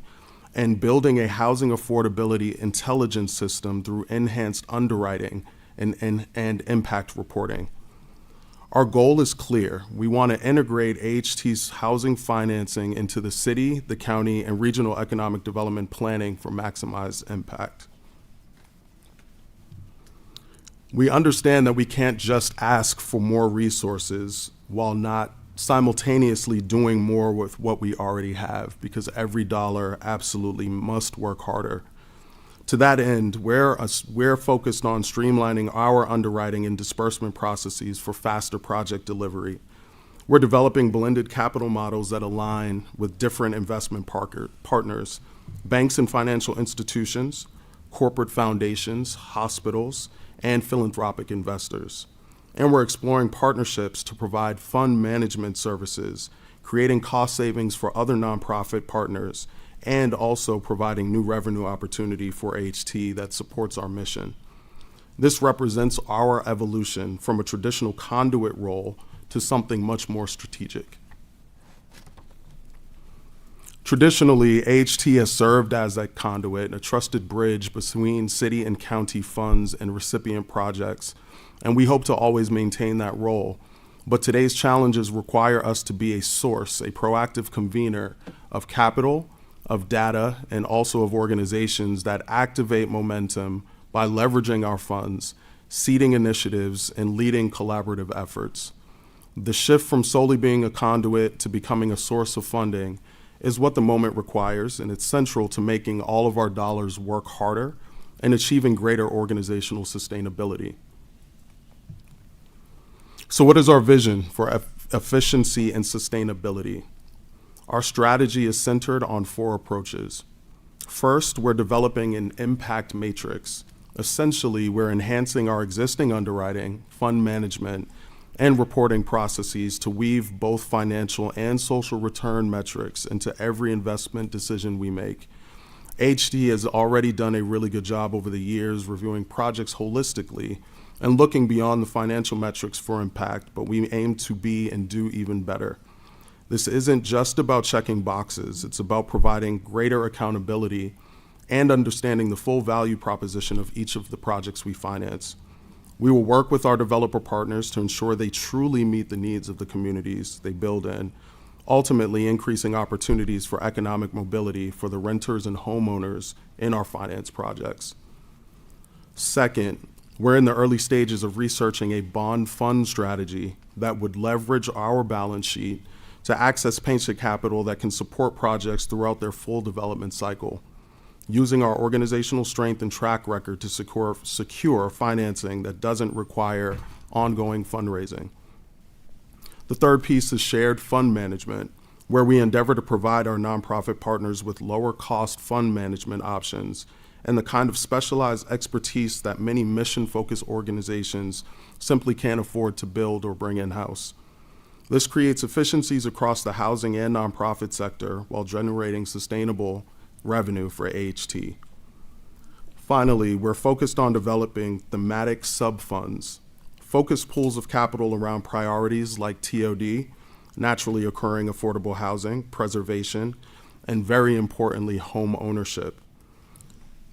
and building a housing affordability intelligence system through enhanced underwriting and impact reporting. Our goal is clear. We want to integrate AHT's housing financing into the city, the county, and regional economic development planning for maximized impact. We understand that we can't just ask for more resources while not simultaneously doing more with what we already have, because every dollar absolutely must work harder. To that end, we're focused on streamlining our underwriting and disbursement processes for faster project delivery. We're developing blended capital models that align with different investment partners, banks and financial institutions, corporate foundations, hospitals, and philanthropic investors. And we're exploring partnerships to provide fund management services, creating cost savings for other nonprofit partners, and also providing new revenue opportunity for AHT that supports our mission. This represents our evolution from a traditional conduit role to something much more strategic. Traditionally, AHT has served as a conduit, a trusted bridge between city and county funds and recipient projects, and we hope to always maintain that role. But today's challenges require us to be a source, a proactive convener of capital, of data, and also of organizations that activate momentum by leveraging our funds, seeding initiatives, and leading collaborative efforts. The shift from solely being a conduit to becoming a source of funding is what the moment requires, and it's central to making all of our dollars work harder and achieving greater organizational sustainability. So what is our vision for efficiency and sustainability? Our strategy is centered on 4 approaches. First, we're developing an impact matrix. Essentially, we're enhancing our existing underwriting, fund management, and reporting processes to weave both financial and social return metrics into every investment decision we make. AHT has already done a really good job over the years reviewing projects holistically and looking beyond the financial metrics for impact, but we aim to be and do even better. This isn't just about checking boxes, it's about providing greater accountability and understanding the full value proposition of each of the projects we finance. We will work with our developer partners to ensure they truly meet the needs of the communities they build in, ultimately increasing opportunities for economic mobility for the renters and homeowners in our finance projects. Second, we're in the early stages of researching a bond fund strategy that would leverage our balance sheet to access pension capital that can support projects throughout their full development cycle, using our organizational strength and track record to secure financing that doesn't require ongoing fundraising. The third piece is shared fund management, where we endeavor to provide our nonprofit partners with lower cost fund management options and the kind of specialized expertise that many mission-focused organizations simply can't afford to build or bring in-house. This creates efficiencies across the housing and nonprofit sector while generating sustainable revenue for AHT. Finally, we're focused on developing thematic sub-funds, focused pools of capital around priorities like TOD, naturally occurring affordable housing, preservation, and very importantly, home ownership.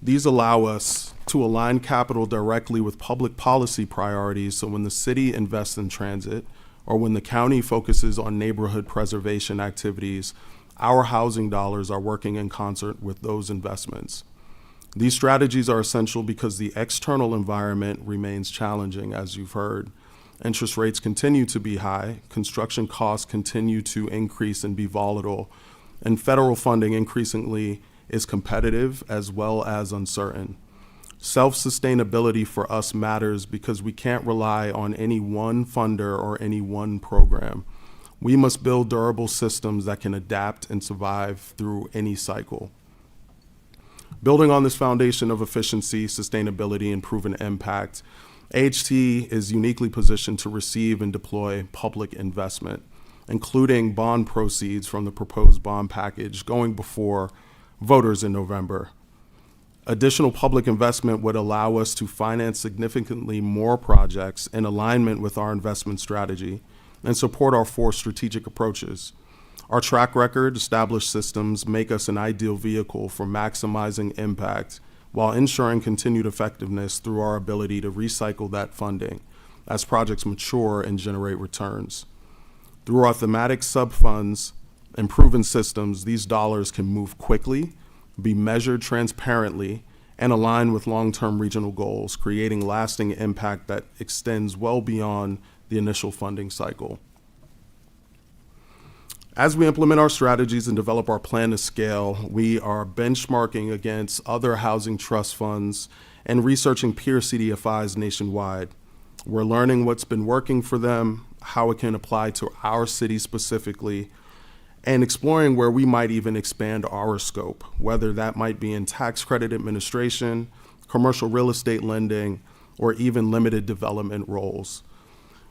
These allow us to align capital directly with public policy priorities, so when the city invests in transit, or when the county focuses on neighborhood preservation activities, our housing dollars are working in concert with those investments. These strategies are essential because the external environment remains challenging, as you've heard. Interest rates continue to be high, construction costs continue to increase and be volatile, and federal funding increasingly is competitive as well as uncertain. Self-sustainability for us matters because we can't rely on any one funder or any one program. We must build durable systems that can adapt and survive through any cycle. Building on this foundation of efficiency, sustainability, and proven impact, AHT is uniquely positioned to receive and deploy public investment, including bond proceeds from the proposed bond package going before voters in November. Additional public investment would allow us to finance significantly more projects in alignment with our investment strategy and support our 4 strategic approaches. Our track record, established systems make us an ideal vehicle for maximizing impact while ensuring continued effectiveness through our ability to recycle that funding as projects mature and generate returns. Through our thematic sub-funds and proven systems, these dollars can move quickly, be measured transparently, and align with long-term regional goals, creating lasting impact that extends well beyond the initial funding cycle. As we implement our strategies and develop our plan to scale, we are benchmarking against other housing trust funds and researching peer CDFIs nationwide. We're learning what's been working for them, how it can apply to our city specifically, and exploring where we might even expand our scope, whether that might be in tax credit administration, commercial real estate lending, or even limited development roles.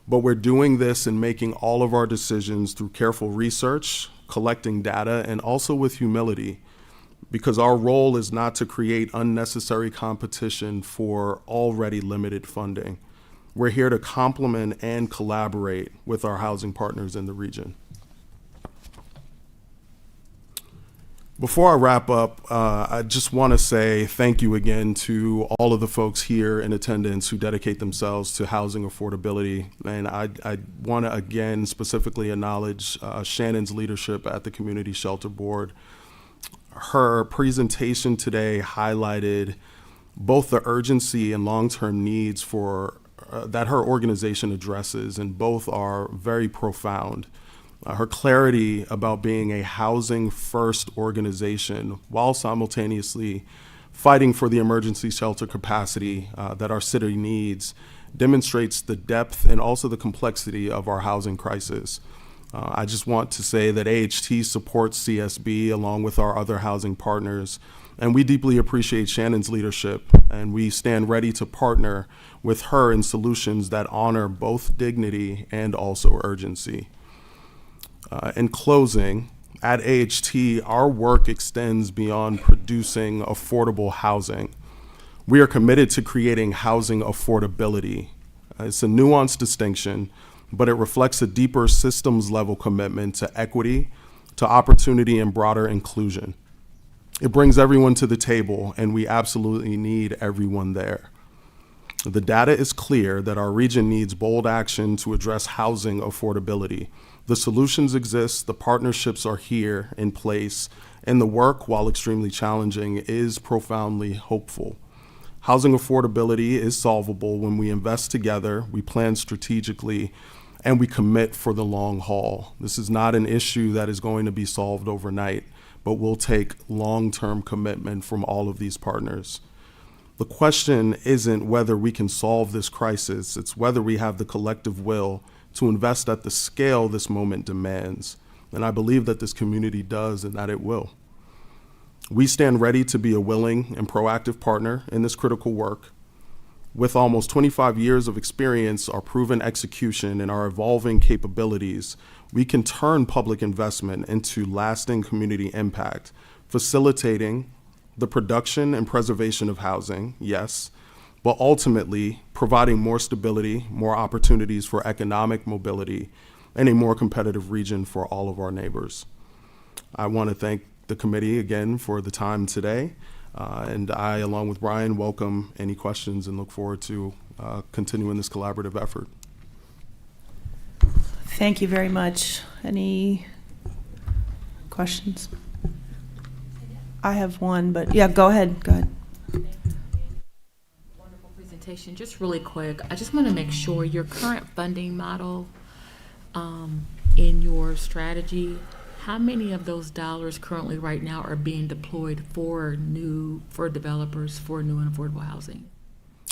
But we're doing this and making all of our decisions through careful research, collecting data, and also with humility, because our role is not to create unnecessary competition for already limited funding. We're here to complement and collaborate with our housing partners in the region. Before I wrap up, I just want to say thank you again to all of the folks here in attendance who dedicate themselves to housing affordability. And I want to again specifically acknowledge Shannon's leadership at the Community Shelter Board. Her presentation today highlighted both the urgency and long-term needs for that her organization addresses, and both are very profound. Her clarity about being a housing-first organization while simultaneously fighting for the emergency shelter capacity that our city needs demonstrates the depth and also the complexity of our housing crisis. I just want to say that AHT supports CSB along with our other housing partners, and we deeply appreciate Shannon's leadership, and we stand ready to partner with her in solutions that honor both dignity and also urgency. In closing, at AHT, our work extends beyond producing affordable housing. We are committed to creating housing affordability. It's a nuanced distinction, but it reflects a deeper systems level commitment to equity, to opportunity, and broader inclusion. It brings everyone to the table, and we absolutely need everyone there. The data is clear that our region needs bold action to address housing affordability. The solutions exist, the partnerships are here in place, and the work, while extremely challenging, is profoundly hopeful. Housing affordability is solvable when we invest together, we plan strategically, and we commit for the long haul. This is not an issue that is going to be solved overnight, but will take long-term commitment from all of these partners. The question isn't whether we can solve this crisis, it's whether we have the collective will to invest at the scale this moment demands. And I believe that this community does and that it will. We stand ready to be a willing and proactive partner in this critical work. With almost 25 years of experience, our proven execution, and our evolving capabilities, we can turn public investment into lasting community impact, facilitating the production and preservation of housing, yes, but ultimately providing more stability, more opportunities for economic mobility, and a more competitive region for all of our neighbors. I want to thank the committee again for the time today, and I, along with Brian, welcome any questions and look forward to continuing this collaborative effort. Thank you very much. Any questions? I have one, but yeah, go ahead. Go ahead. Wonderful presentation. Just really quick, I just want to make sure your current funding model in your strategy, how many of those dollars currently right now are being deployed for developers for new and affordable housing?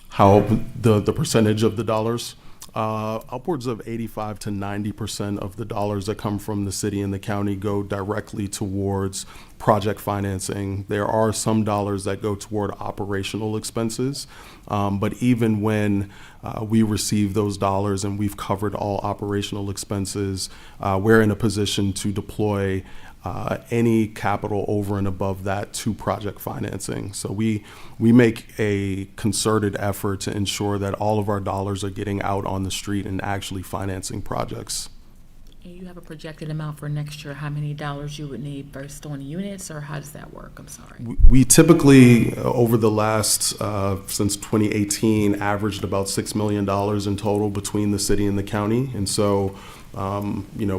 How the percentage of the dollars? Upwards of 85 to 90% of the dollars that come from the city and the county go directly towards project financing. There are some dollars that go toward operational expenses, but even when we receive those dollars and we've covered all operational expenses, we're in a position to deploy any capital over and above that to project financing. So we make a concerted effort to ensure that all of our dollars are getting out on the street and actually financing projects. And you have a projected amount for next year, how many dollars you would need based on units, or how does that work? I'm sorry. We typically, over the last, since 2018, averaged about $6 million in total between the city and the county. And so,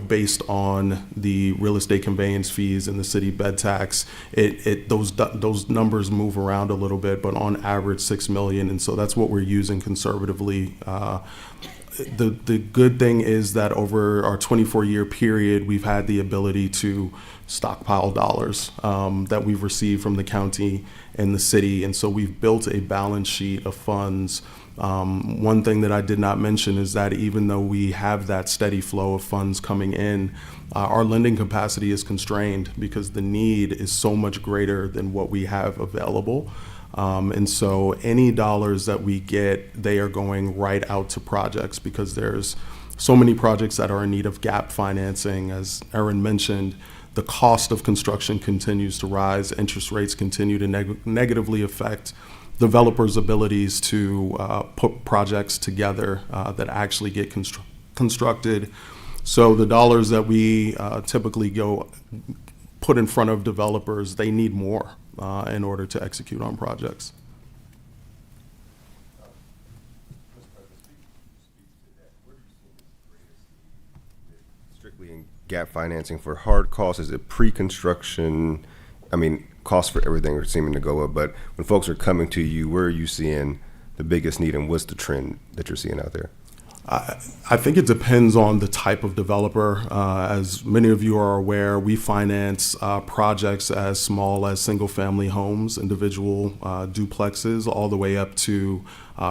based on the real estate conveyance fees and the city bed tax, those numbers move around a little bit, but on average, $6 million. And so that's what we're using conservatively. The good thing is that over our 24-year period, we've had the ability to stockpile dollars that we've received from the county and the city. And so we've built a balance sheet of funds. One thing that I did not mention is that even though we have that steady flow of funds coming in, our lending capacity is constrained because the need is so much greater than what we have available. And so any dollars that we get, they are going right out to projects because there's so many projects that are in need of gap financing. As Erin mentioned, the cost of construction continues to rise. Interest rates continue to negatively affect developers' abilities to put projects together that actually get constructed. So the dollars that we typically put in front of developers, they need more in order to execute on projects. Strictly in gap financing for hard costs, is it pre-construction? I mean, costs for everything are seeming to go up, but when folks are coming to you, where are you seeing the biggest need and what's the trend that you're seeing out there? I think it depends on the type of developer. As many of you are aware, we finance projects as small as single-family homes, individual duplexes, all the way up to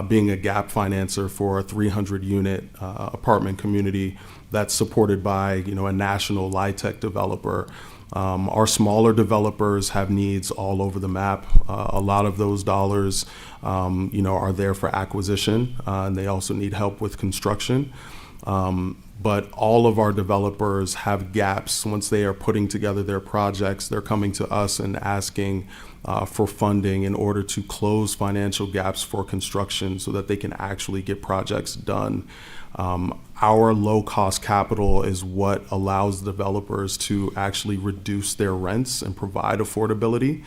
being a gap financer for a 300-unit apartment community that's supported by a national LIHTC developer. Our smaller developers have needs all over the map. A lot of those dollars, are there for acquisition, and they also need help with construction. But all of our developers have gaps. Once they are putting together their projects, they're coming to us and asking for funding in order to close financial gaps for construction so that they can actually get projects done. Our low-cost capital is what allows developers to actually reduce their rents and provide affordability.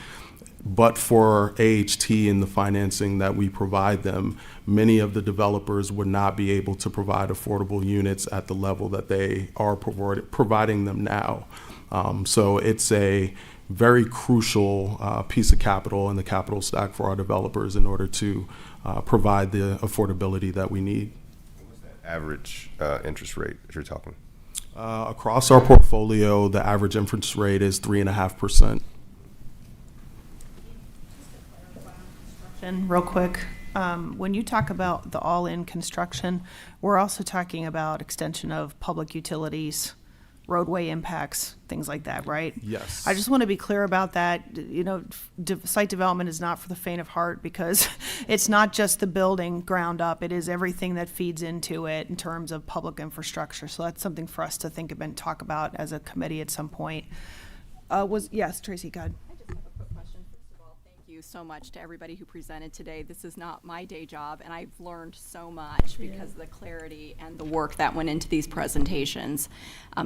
But for AHT and the financing that we provide them, many of the developers would not be able to provide affordable units at the level that they are providing them now. So it's a very crucial piece of capital in the capital stack for our developers in order to provide the affordability that we need. Average interest rate that you're talking? Across our portfolio, the average interest rate is 3.5%. Real quick, when you talk about the all-in construction, we're also talking about extension of public utilities, roadway impacts, things like that, right? Yes. I just want to be clear about that. Site development is not for the faint of heart because it's not just the building ground up. It is everything that feeds into it in terms of public infrastructure. So that's something for us to think about and talk about as a committee at some point. Yes, Tracy, go ahead. I just have a quick question. First of all, thank you so much to everybody who presented today. This is not my day job, and I've learned so much because of the clarity and the work that went into these presentations.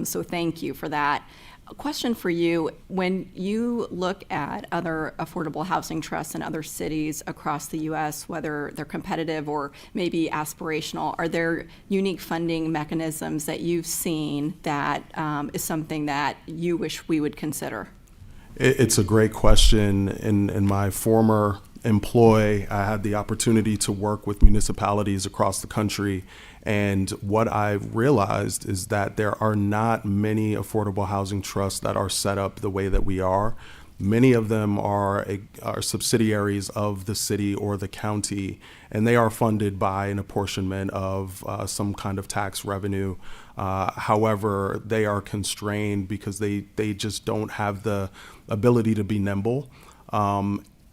So thank you for that. A question for you. When you look at other affordable housing trusts in other cities across the U.S., whether they're competitive or maybe aspirational, are there unique funding mechanisms that you've seen that is something that you wish we would consider? It's a great question. In my former employ, I had the opportunity to work with municipalities across the country. And what I've realized is that there are not many affordable housing trusts that are set up the way that we are. Many of them are subsidiaries of the city or the county, and they are funded by an apportionment of some kind of tax revenue. However, they are constrained because they just don't have the ability to be nimble.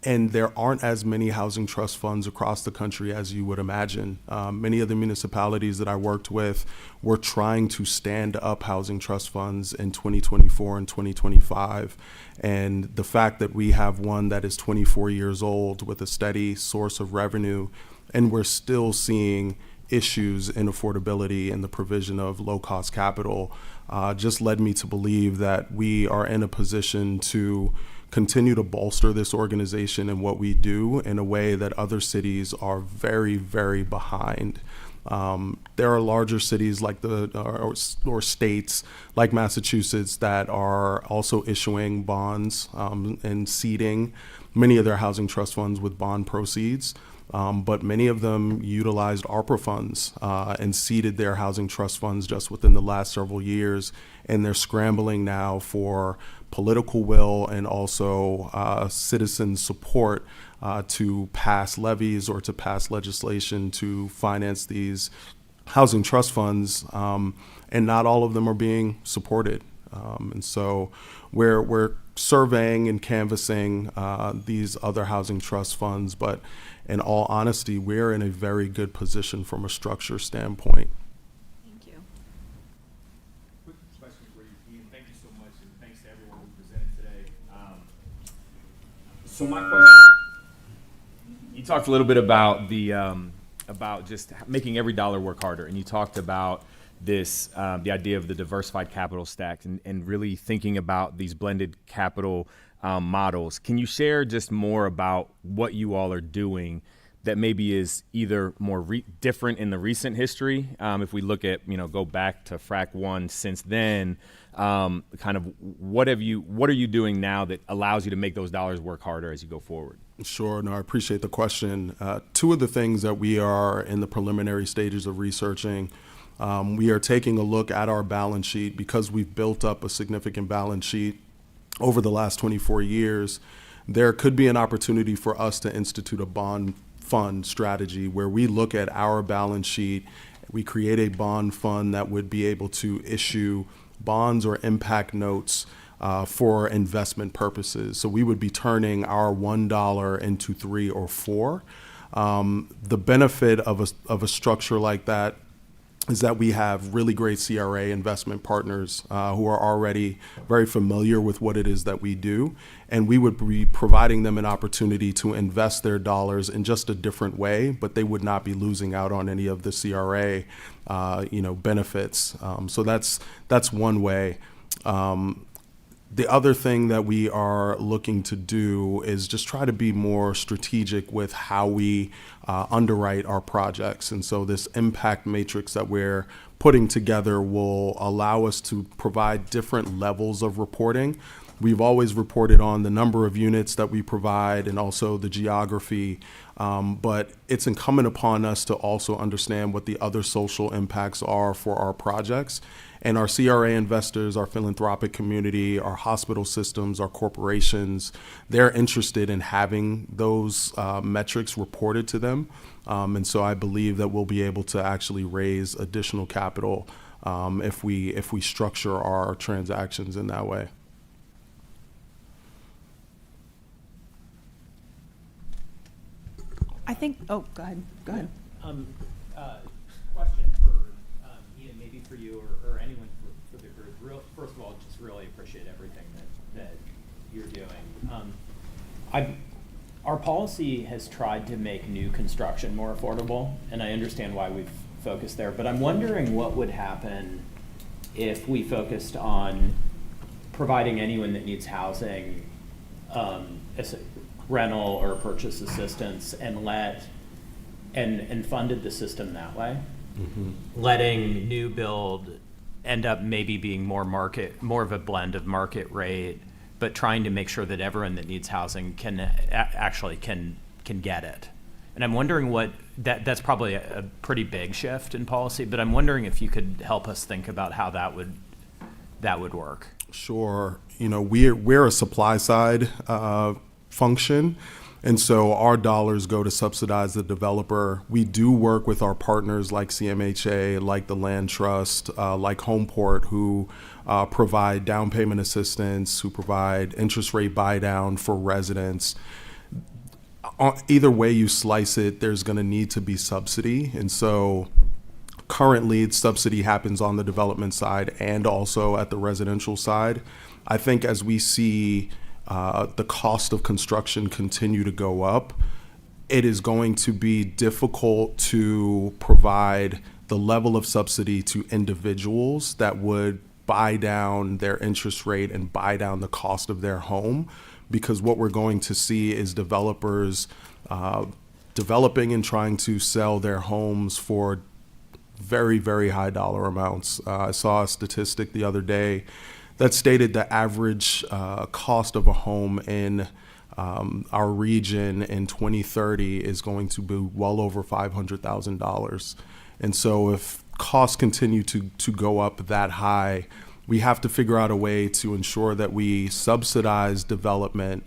And there aren't as many housing trust funds across the country as you would imagine. Many of the municipalities that I worked with were trying to stand up housing trust funds in 2024 and 2025. And the fact that we have one that is 24 years old with a steady source of revenue, and we're still seeing issues in affordability and the provision of low-cost capital just led me to believe that we are in a position to continue to bolster this organization and what we do in a way that other cities are very, very behind. There are larger cities like or states like Massachusetts that are also issuing bonds and seeding many of their housing trust funds with bond proceeds. But many of them utilized ARPA funds and seeded their housing trust funds just within the last several years. And they're scrambling now for political will and also citizen support to pass levies or to pass legislation to finance these housing trust funds. And not all of them are being supported. And so we're surveying and canvassing these other housing trust funds, but in all honesty, we're in a very good position from a structure standpoint. Thank you. Quick question for you, Ian. Thank you so much, and thanks to everyone who presented today. So my question, you talked a little bit about about just making every dollar work harder, and you talked about this, the idea of the diversified capital stack and really thinking about these blended capital models. Can you share just more about what you all are doing that maybe is either more different in the recent history? If we look at, go back to FRAC 1 since then, kind of what are you doing now that allows you to make those dollars work harder as you go forward? Sure. No, I appreciate the question. Two of the things that we are in the preliminary stages of researching, we are taking a look at our balance sheet because we've built up a significant balance sheet over the last 24 years. There could be an opportunity for us to institute a bond fund strategy where we look at our balance sheet, we create a bond fund that would be able to issue bonds or impact notes for investment purposes. So we would be turning our $1 into 3 or 4. The benefit of a structure like that is that we have really great CRA investment partners who are already very familiar with what it is that we do. And we would be providing them an opportunity to invest their dollars in just a different way, but they would not be losing out on any of the CRA benefits. So that's one way. The other thing that we are looking to do is just try to be more strategic with how we underwrite our projects. And so this impact matrix that we're putting together will allow us to provide different levels of reporting. We've always reported on the number of units that we provide and also the geography, but it's incumbent upon us to also understand what the other social impacts are for our projects. And our CRA investors, our philanthropic community, our hospital systems, our corporations, they're interested in having those metrics reported to them. And so I believe that we'll be able to actually raise additional capital if we structure our transactions in that way. I think, oh, go ahead. Question for Ian, maybe for you or anyone for the group. First of all, just really appreciate everything that you're doing. Our policy has tried to make new construction more affordable, and I understand why we've focused there, but I'm wondering what would happen if we focused on providing anyone that needs housing as a rental or purchase assistance and funded the system that way. Mm-hmm. Letting new build end up maybe being more of a blend of market rate, but trying to make sure that everyone that needs housing can get it. And I'm wondering that's probably a pretty big shift in policy, but I'm wondering if you could help us think about how that would work. Sure. We're a supply side function. And so our dollars go to subsidize the developer. We do work with our partners like CMHA, like the Land Trust, like Homeport, who provide down payment assistance, who provide interest rate buy down for residents. Either way you slice it, there's going to need to be subsidy. And so currently subsidy happens on the development side and also at the residential side. I think as we see the cost of construction continue to go up, it is going to be difficult to provide the level of subsidy to individuals that would buy down their interest rate and buy down the cost of their home, because what we're going to see is developers developing and trying to sell their homes for very, very high dollar amounts. I saw a statistic the other day that stated the average cost of a home in our region in 2030 is going to be well over $500,000. And so if costs continue to go up that high, we have to figure out a way to ensure that we subsidize development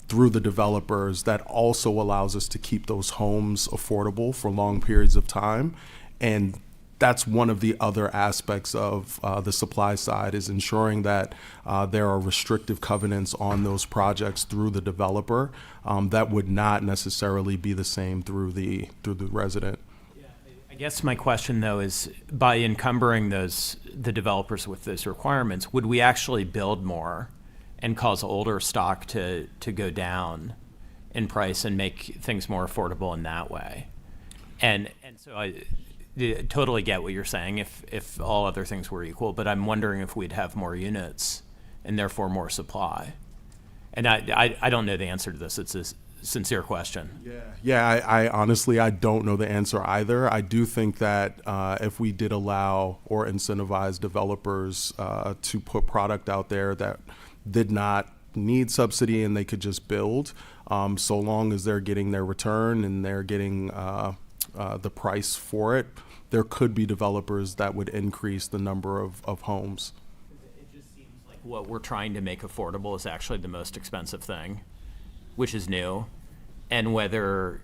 through the developers that also allows us to keep those homes affordable for long periods of time. And that's one of the other aspects of the supply side, is ensuring that there are restrictive covenants on those projects through the developer that would not necessarily be the same through the resident. I guess my question, though, is by encumbering the developers with those requirements, would we actually build more and cause older stock to go down in price and make things more affordable in that way? And so I totally get what you're saying if all other things were equal, but I'm wondering if we'd have more units and therefore more supply. And I don't know the answer to this. It's a sincere question. Yeah, I honestly, I don't know the answer either. I do think that if we did allow or incentivize developers to put product out there that did not need subsidy and they could just build, so long as they're getting their return and they're getting the price for it, there could be developers that would increase the number of homes. It just seems like what we're trying to make affordable is actually the most expensive thing, which is new. And whether,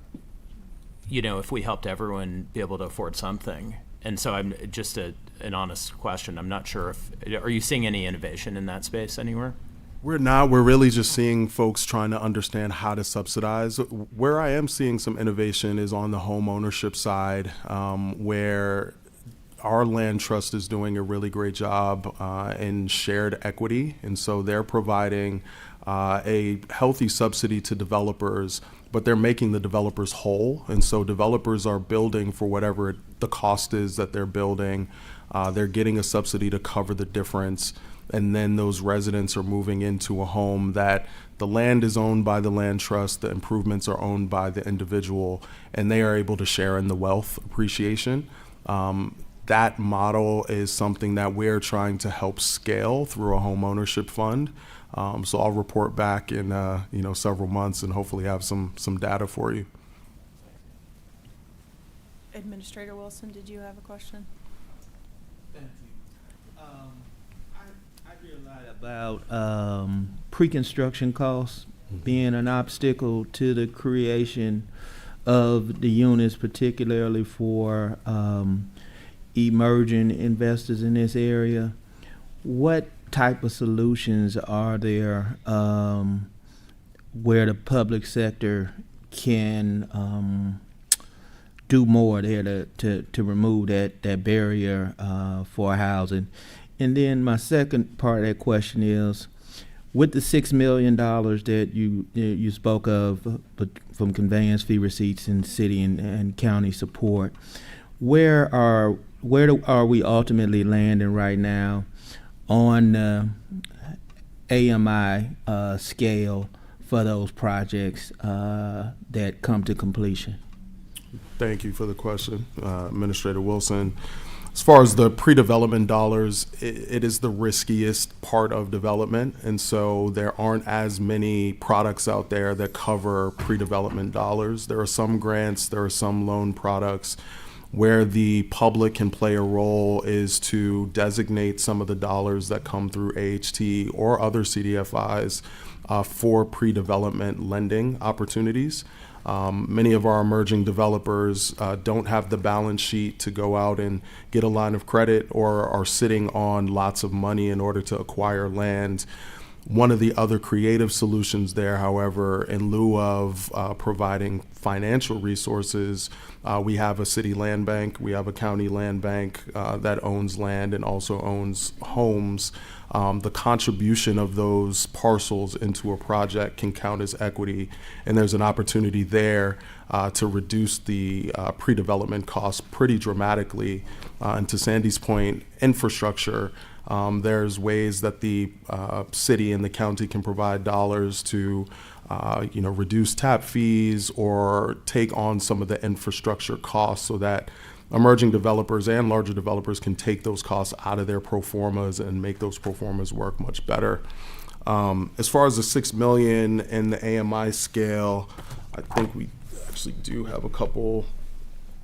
if we helped everyone be able to afford something. And so I'm just an honest question. I'm not sure are you seeing any innovation in that space anywhere? We're not. We're really just seeing folks trying to understand how to subsidize. Where I am seeing some innovation is on the home ownership side, where our land trust is doing a really great job in shared equity. And so they're providing a healthy subsidy to developers, but they're making the developers whole. And so developers are building for whatever the cost is that they're building. They're getting a subsidy to cover the difference. And then those residents are moving into a home that the land is owned by the land trust, the improvements are owned by the individual, and they are able to share in the wealth appreciation. That model is something that we're trying to help scale through a home ownership fund. So I'll report back in several months and hopefully have some data for you. Administrator Wilson, did you have a question? Thank you. I hear a lot about pre-construction costs being an obstacle to the creation of the units, particularly for emerging investors in this area. What type of solutions are there where the public sector can do more there to remove that barrier for housing? And then my second part of that question is, with the $6 million that you spoke of from conveyance fee receipts and city and county support, where are we ultimately landing right now on the AMI scale for those projects that come to completion? Thank you for the question, Administrator Wilson. As far as the pre-development dollars, it is the riskiest part of development, and so there aren't as many products out there that cover pre-development dollars. There are some grants, there are some loan products where the public can play a role is to designate some of the dollars that come through AHT or other CDFIs for pre-development lending opportunities. Many of our emerging developers don't have the balance sheet to go out and get a line of credit or are sitting on lots of money in order to acquire land. One of the other creative solutions there, however, in lieu of providing financial resources, we have a city land bank, we have a county land bank that owns land and also owns homes. The contribution of those parcels into a project can count as equity, and there's an opportunity there to reduce the pre-development costs pretty dramatically. And to Sandy's point, infrastructure, there's ways that the city and the county can provide dollars to reduce tap fees or take on some of the infrastructure costs so that emerging developers and larger developers can take those costs out of their pro formas and make those pro formas work much better. As far as the $6 million and the AMI scale, I think we actually do have a couple.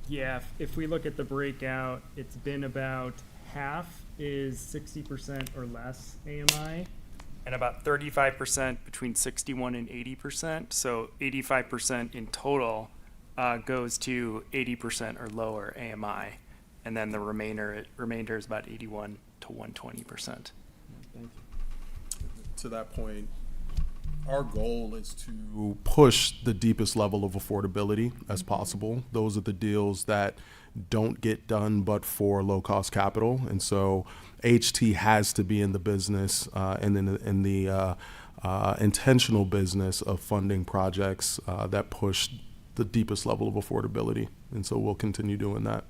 Yeah, if we look at the breakout, it's been about half is 60% or less AMI, and about 35% between 61 and 80%. So 85% in total goes to 80% or lower AMI, and then the remainder is about 81 to 120%. Thank you. To that point, our goal is to push the deepest level of affordability as possible. Those are the deals that don't get done but for low-cost capital, and so HT has to be in the business and in the intentional business of funding projects that push the deepest level of affordability, and so we'll continue doing that.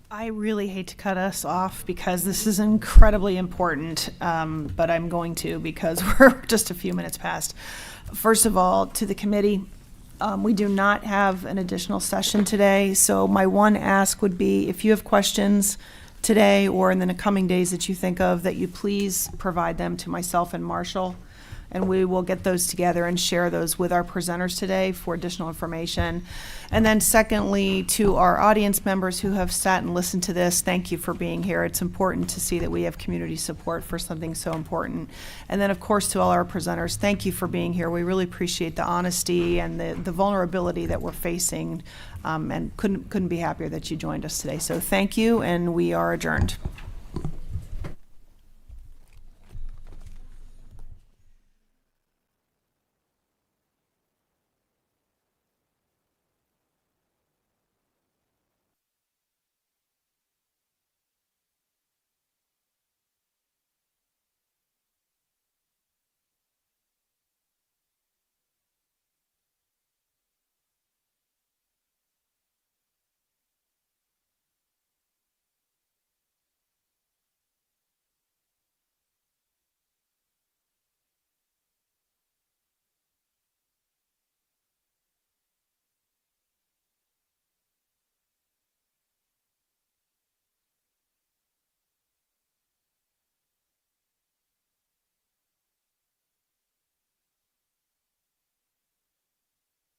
I really hate to cut us off because this is incredibly important, but I'm going to because we're just a few minutes past. First of all, to the committee, we do not have an additional session today, so my one ask would be if you have questions today or in the coming days that you think of, that you please provide them to myself and Marshall, and we will get those together and share those with our presenters today for additional information. And then secondly, to our audience members who have sat and listened to this, thank you for being here. It's important to see that we have community support for something so important. And then, of course, to all our presenters, thank you for being here. We really appreciate the honesty and the vulnerability that we're facing, and couldn't be happier that you joined us today. So thank you, and we are adjourned.